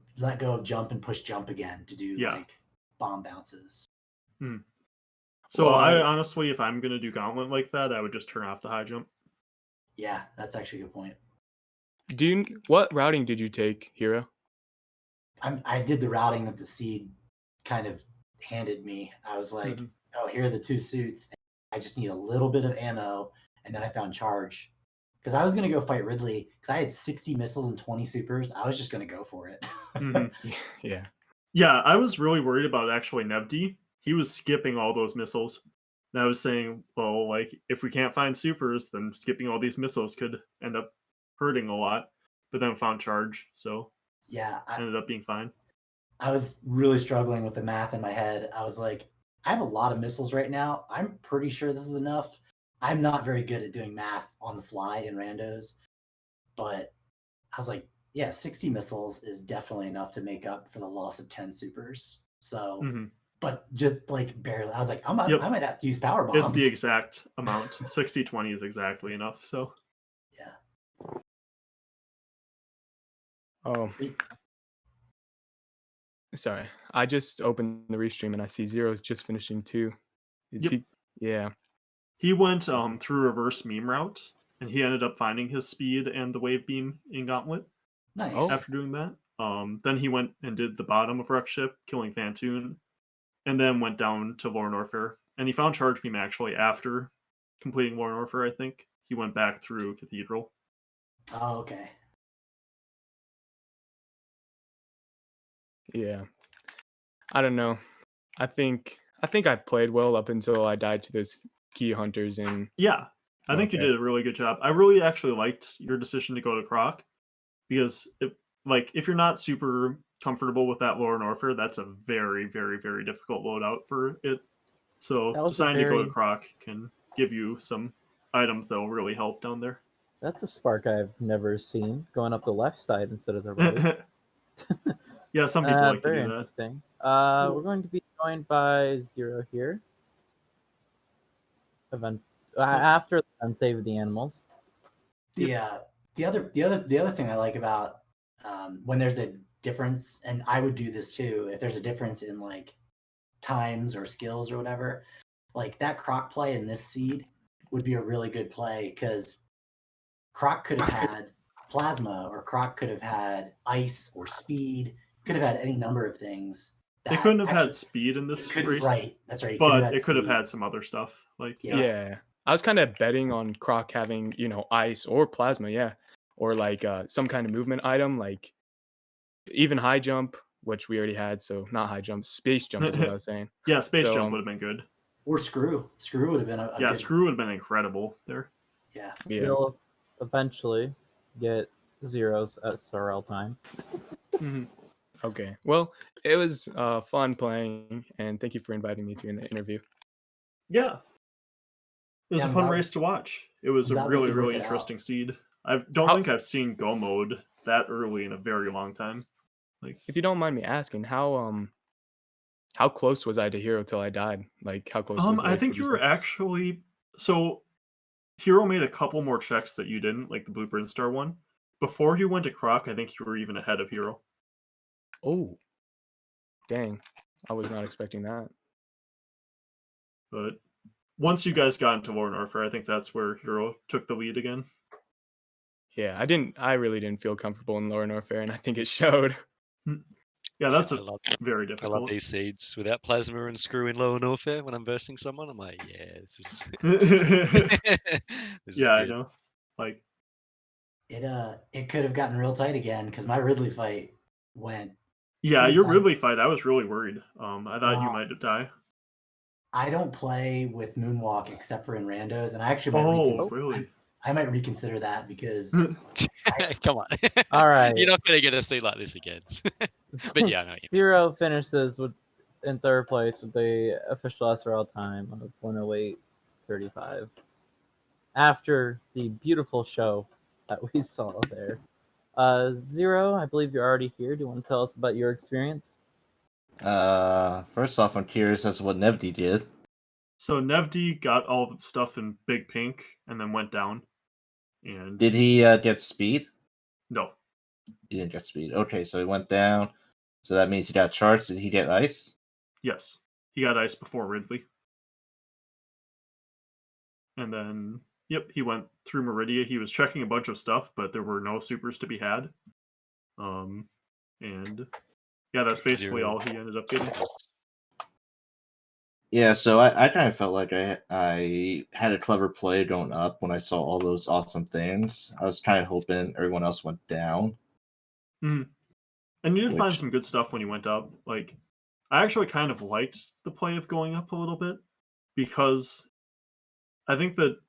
of jump and push jump again to do Yeah. like bomb bounces. So Well, I honestly, if I'm gonna do Gauntlet like that, I would just turn off the high jump. Yeah, that's actually a good point. What routing did you take, Hero? I did the routing that the seed kind of handed me. I was like, oh, here are the 2 suits. I just need a little bit of ammo, and then I found charge. Because I was going to go fight Ridley, because I had 60 missiles and 20 supers. I was just going to go for it. Yeah. Yeah, I was really worried about actually Nevdi. He was skipping all those missiles. And I was saying, well, like, if we can't find supers, then skipping all these missiles could end up hurting a lot. But then found charge, so Yeah, ended up being fine. I was really struggling with the math in my head. I was like, I have a lot of missiles right now. I'm pretty sure this is enough. I'm not very good at doing math on the fly in randos, but I was like, yeah, 60 missiles is definitely enough to make up for the loss of 10 supers. So, but just like barely. I was like, I might have to use power bombs. It's the exact amount. 60-20 is exactly enough, so. Yeah. Oh. Sorry. I just opened the restream and I see Zero's just finishing 2. He? Yeah. He went through reverse meme route, and he ended up finding his speed and the wave beam in Gauntlet. Nice. After doing that, then he went and did the bottom of Wreck Ship, killing Fantoon, and then went down to Lorne Warfare. And he found Charge Beam actually after completing Lorne Warfare, I think. He went back through Cathedral. Oh, okay. Yeah. I don't know. I think I played well up until I died to those key hunters and Yeah, I think you did a really good job. I really actually liked your decision to go to Croc, because if you're not super comfortable with that Lorne Warfare, that's a very, very, very difficult loadout for it. So deciding to go to Croc can give you some items that will really help down there. That's a spark I've never seen, going up the left side instead of the right. Yeah, some people like to very do that. interesting. We're going to be joined by Zero here. After Unsave the Animals. The other thing I like about when there's a difference, and I would do this too, if there's a difference in like times or skills or whatever, like that Croc play in this seed would be a really good play, because Croc could have had plasma, or Croc could have had ice or speed, could have had any number of things. It couldn't have had speed in this race. Right, that's right. But it could have had some other stuff. Yeah. I was kind of betting on Croc having, ice or plasma, yeah. Or like some kind of movement item, like even high jump, which we already had, so not high jump, space jump is what I was saying. Yeah, space jump would have been good. Or screw. Screw would have been a good... screw would have been incredible there. Yeah. We'll eventually get Zero's SRL time. Okay. Well, it was fun playing, and thank you for inviting me to the interview. Yeah. It was a fun race to watch. It was a really, really interesting seed. I don't think I've seen Go mode that early in a very long time. If you don't mind me asking, how close was I to Hero till I died? Like, how close was I think you were actually... So, Hero made a couple more checks that you didn't, like the Blueprint Star one. Before he went to Croc, I think you were even ahead of Hero. Oh. Dang. I was not expecting that. But once you guys got into Lorne Warfare, I think that's where Hero took the lead again. Yeah, I really didn't feel comfortable in Lorne Warfare, and I think it showed. Yeah, that's very I difficult. love these seeds without plasma and screw in Lower Warfare. When I'm bursting someone, I'm like, yeah, this is I know. Like, it could have gotten real tight again, because my Ridley fight went... Yeah, your Ridley fight, I was really worried. I thought you might die. I don't play with Moonwalk except for in randos, and I actually might I might reconsider that because Come on. All right. You're not going to get a seat like this again. But yeah, I know what you mean. Zero finishes in third place with the official SRL time of 108.35. After the beautiful show that we saw there. Zero, I believe you're already here. Do you want to tell us about your experience? First off, I'm curious as to what Nevdi did. So Nevdi got all the stuff in big pink and then went down. And Did he get speed? no, He didn't get speed. Okay, so he went down. So that means he got charged. Did he get ice? yes, he got ice before Ridley. And then, yep, he went through Meridia. He was checking a bunch of stuff, but there were no supers to be had. And yeah, that's basically Zero. all he ended up getting. Yeah, so I kind of felt like I had a clever play going up when I saw all those awesome things. I was kind of hoping everyone else went down. Mhm. And you did find Which- some good stuff when you went up. Like, I actually kind of liked the play of going up a little bit because I think that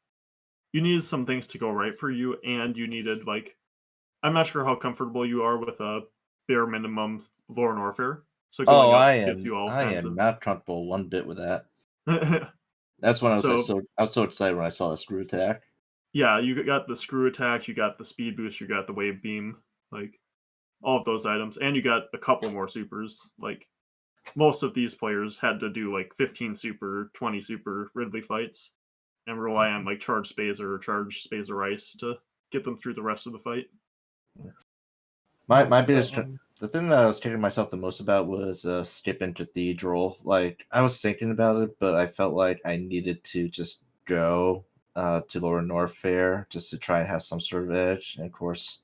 you needed some things to go right for you, and you needed, like, I'm not sure how comfortable you are with a bare minimum lore and warfare. So going Oh, up I gives am you all I kinds am not comfortable one bit with that. of. That's when I was So- I was so excited when I saw the screw attack. Yeah, you got the screw attack, you got the speed boost, you got the wave beam, like all of those items, and you got a couple more supers. Like most of these players had to do like 15 super, 20 super Ridley fights, and rely on like charge Spazer or charge Spazer Ice to get them through the rest of the fight. My biggest So, the thing that I was kicking myself the most about was skipping Cathedral. Like I was thinking about it, but I felt like I needed to just go to Lower North Fair just to try and have some sort of edge. And of course,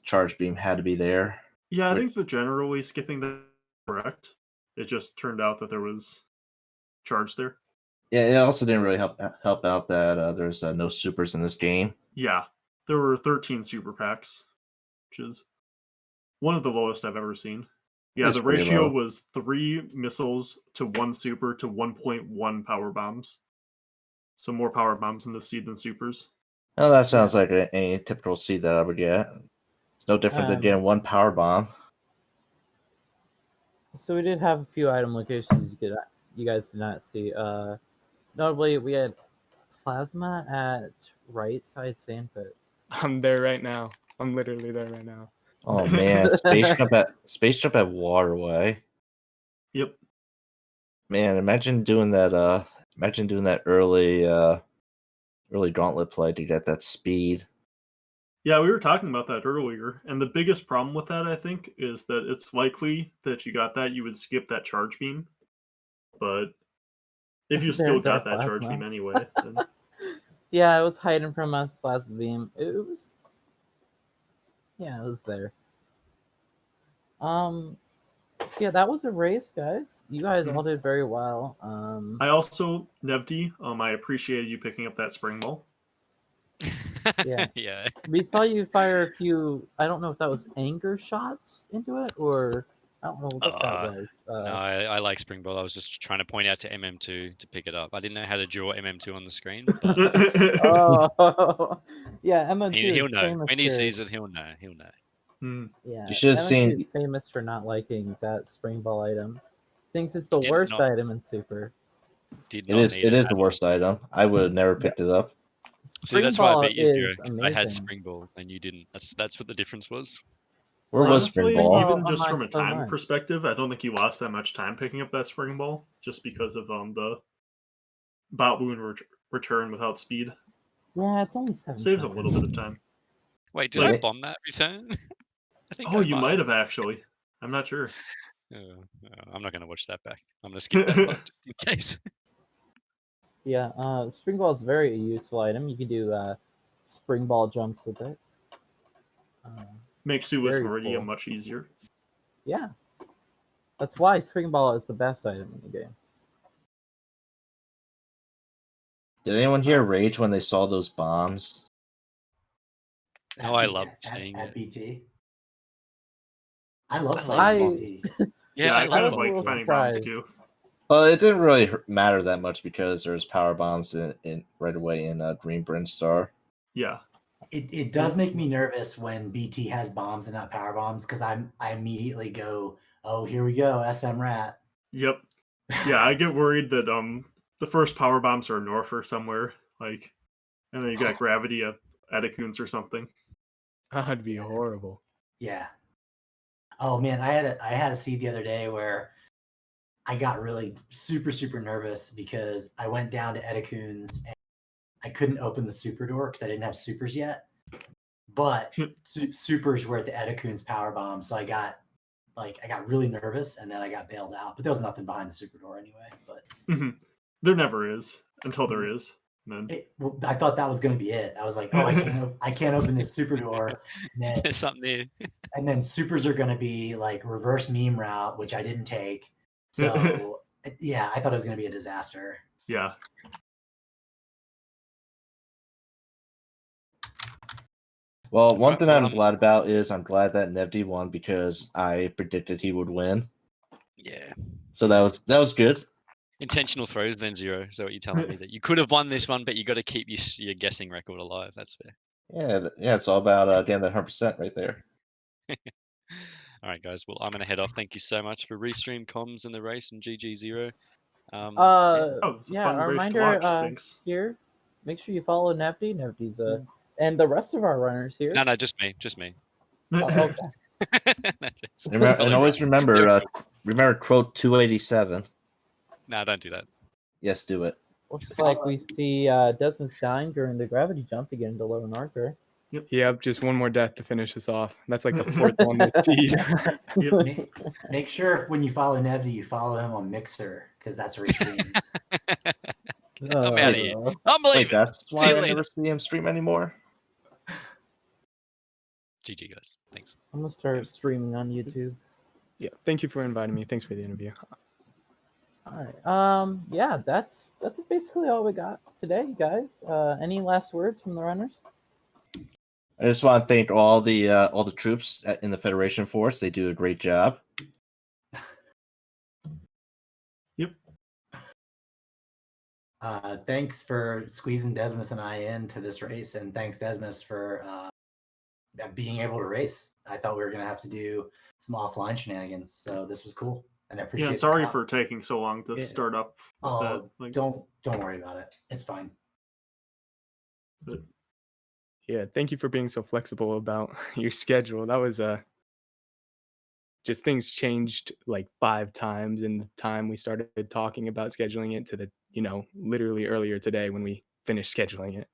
Charge Beam had to be there. Yeah, I Which- think that generally skipping that correct. It just turned out that there was charge there. Yeah, it also didn't really help out that there's no supers in this game. Yeah, there were 13 super packs, which is one of the lowest I've ever seen. Yeah, It's the pretty ratio low. was 3 missiles to 1 super to 1.1 power bombs. So more power bombs in the seed than supers. Oh, that sounds like a typical seed that I would get. It's no different than getting one power bomb. So we did have a few item locations you guys did not see. Notably, we had Plasma at right side sandpit. I'm there right now. I'm literally there right now. Oh man, space jump at Waterway. Yep. Man, imagine doing that early gauntlet play to get that speed. Yeah, we were talking about that earlier, and the biggest problem with that, I think, is that it's likely that if you got that, you would skip that charge beam. But if you still There's our got that charge Plasma. beam anyway, then Yeah, it was hiding from us, Plasma Beam. It was there. So yeah, that was a race, guys. You guys all did very well. I also, Nevdi, I appreciated you picking up that spring ball. Yeah. Yeah. We saw you fire a few. I don't know if that was anger shots into it or I don't know what that was. No, I like Spring Ball. I was just trying to point out to MM2 to pick it up. I didn't know how to draw MM2 on the screen, but Oh, yeah, M2 he'll is know. famous When he for, sees it, he'll know. He'll know. yeah, You should have M2 seen- is famous for not liking that spring ball item. Thinks it's the Did worst not- item in Super. Did It not is need it is the at all. worst item. I would have never picked it up. See, Spring that's why I ball bet you is zero. 'Cause I had amazing. Spring Ball and you didn't. That's what the difference was. Where was Honestly, Spring Ball? even just from a Unlocks so time much. perspective, I don't think you lost that much time picking up that spring ball, just because of the bot wound return without speed. Yeah, it's only 7 Saves a seconds. little bit of time. Wait, did I Like- bomb that return? I think Oh, I you might have actually. I'm not sure. I'm not going to watch that back. I'm going to skip that part just in case. Yeah, spring ball is a very useful item. You can do spring ball jumps with it. Makes Suez Very Meridian cool. much easier. Yeah, that's why spring ball is the best item in the game. Did anyone here rage when they saw those bombs? Oh, I love seeing at it. BT. I love I fighting like- BT. Yeah, I I kind love of was a like little finding bombs surprised. too. Well, it didn't really matter that much because there's power bombs in right away in Green Brinstar. Yeah. It does make me nervous when BT has bombs and not power bombs because I immediately go, oh, here we go, SMRAT. Yep. Yeah, I get worried that the first power bombs are north or somewhere, like, and then you got gravity at Atacoons or something. That'd be horrible. Yeah. Oh man, I had a seed the other day where I got really super nervous because I went down to Etacoons and I couldn't open the super door because I didn't have supers yet. But supers were at the Etacoons power bomb, so I got really nervous and then I got bailed out. But there was nothing behind the super door anyway. But There never is until there is. And then I thought that was going to be it. I was like, oh, I can't open this super door. And There's something there. and then supers are going to be like reverse meme route, which I didn't take. So yeah, I thought it was going to be a disaster. yeah. Well, one Right, thing well, I'm glad about is I'm glad that Nevdi won because I predicted he would win. Yeah. So that was good. Intentional throws, then zero. So what you're telling me that you could have won this one, but you got to keep your guessing record alive. That's fair. Yeah, it's all about getting that 100% right there. All right, guys. Well, I'm gonna head off. Thank you so much for Restream comms and the race and GG Zero. Oh, it's a Yeah, fun a race to reminder, watch. Thanks. here, make sure you follow Nevdi. Nevdi's and the rest of our runners here. No, just me. Just me. Oh, okay. And always remember quote 287. No, don't do that. Yes, do it. Looks like we see Desmous dying during the gravity jump to get into lower north here. Yep, just one more death to finish us off. That's like the fourth one this seed. Make sure when you follow Nevdi, you follow him on Mixer because that's where he streams. I'm out of here. I'm Wait, leaving. that's See why you I later. never see him stream anymore. GG, guys. Thanks. I'm gonna start streaming on YouTube. Yeah, thank you for inviting me. Thanks for the interview. All right. Yeah, that's basically all we got today, guys. Any last words from the runners? I just want to thank all the troops in the Federation Force. They do a great job. Yep. Thanks for squeezing Desmous and I into this race, and thanks Desmous for being able to race. I thought we were gonna have to do some offline shenanigans, so this was cool, and I appreciate. Yeah, sorry for taking so long to start up. With Oh, that. Like, don't worry about it. It's fine. but Yeah, thank you for being so flexible about your schedule. That was just things changed like 5 times in the time we started talking about scheduling it to the, literally earlier today when we finished scheduling it.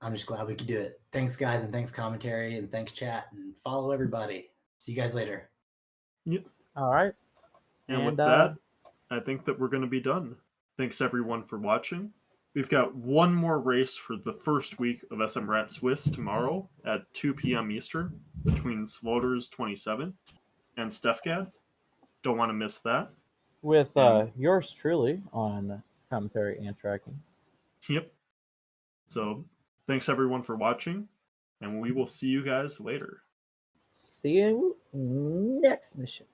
I'm just glad we could do it. Thanks, guys, and thanks commentary, and thanks chat, and follow everybody. See you guys later. Yep. All right. And with that, I think that we're going to be done. Thanks everyone for watching. We've got one more race for the first week of SMRAT Swiss tomorrow at 2 p.m. Eastern between Sloters 27 and Stefgad. Don't want to miss that. With yours truly on commentary and tracking. Yep. So thanks everyone for watching, and we will see you guys later. See you next mission.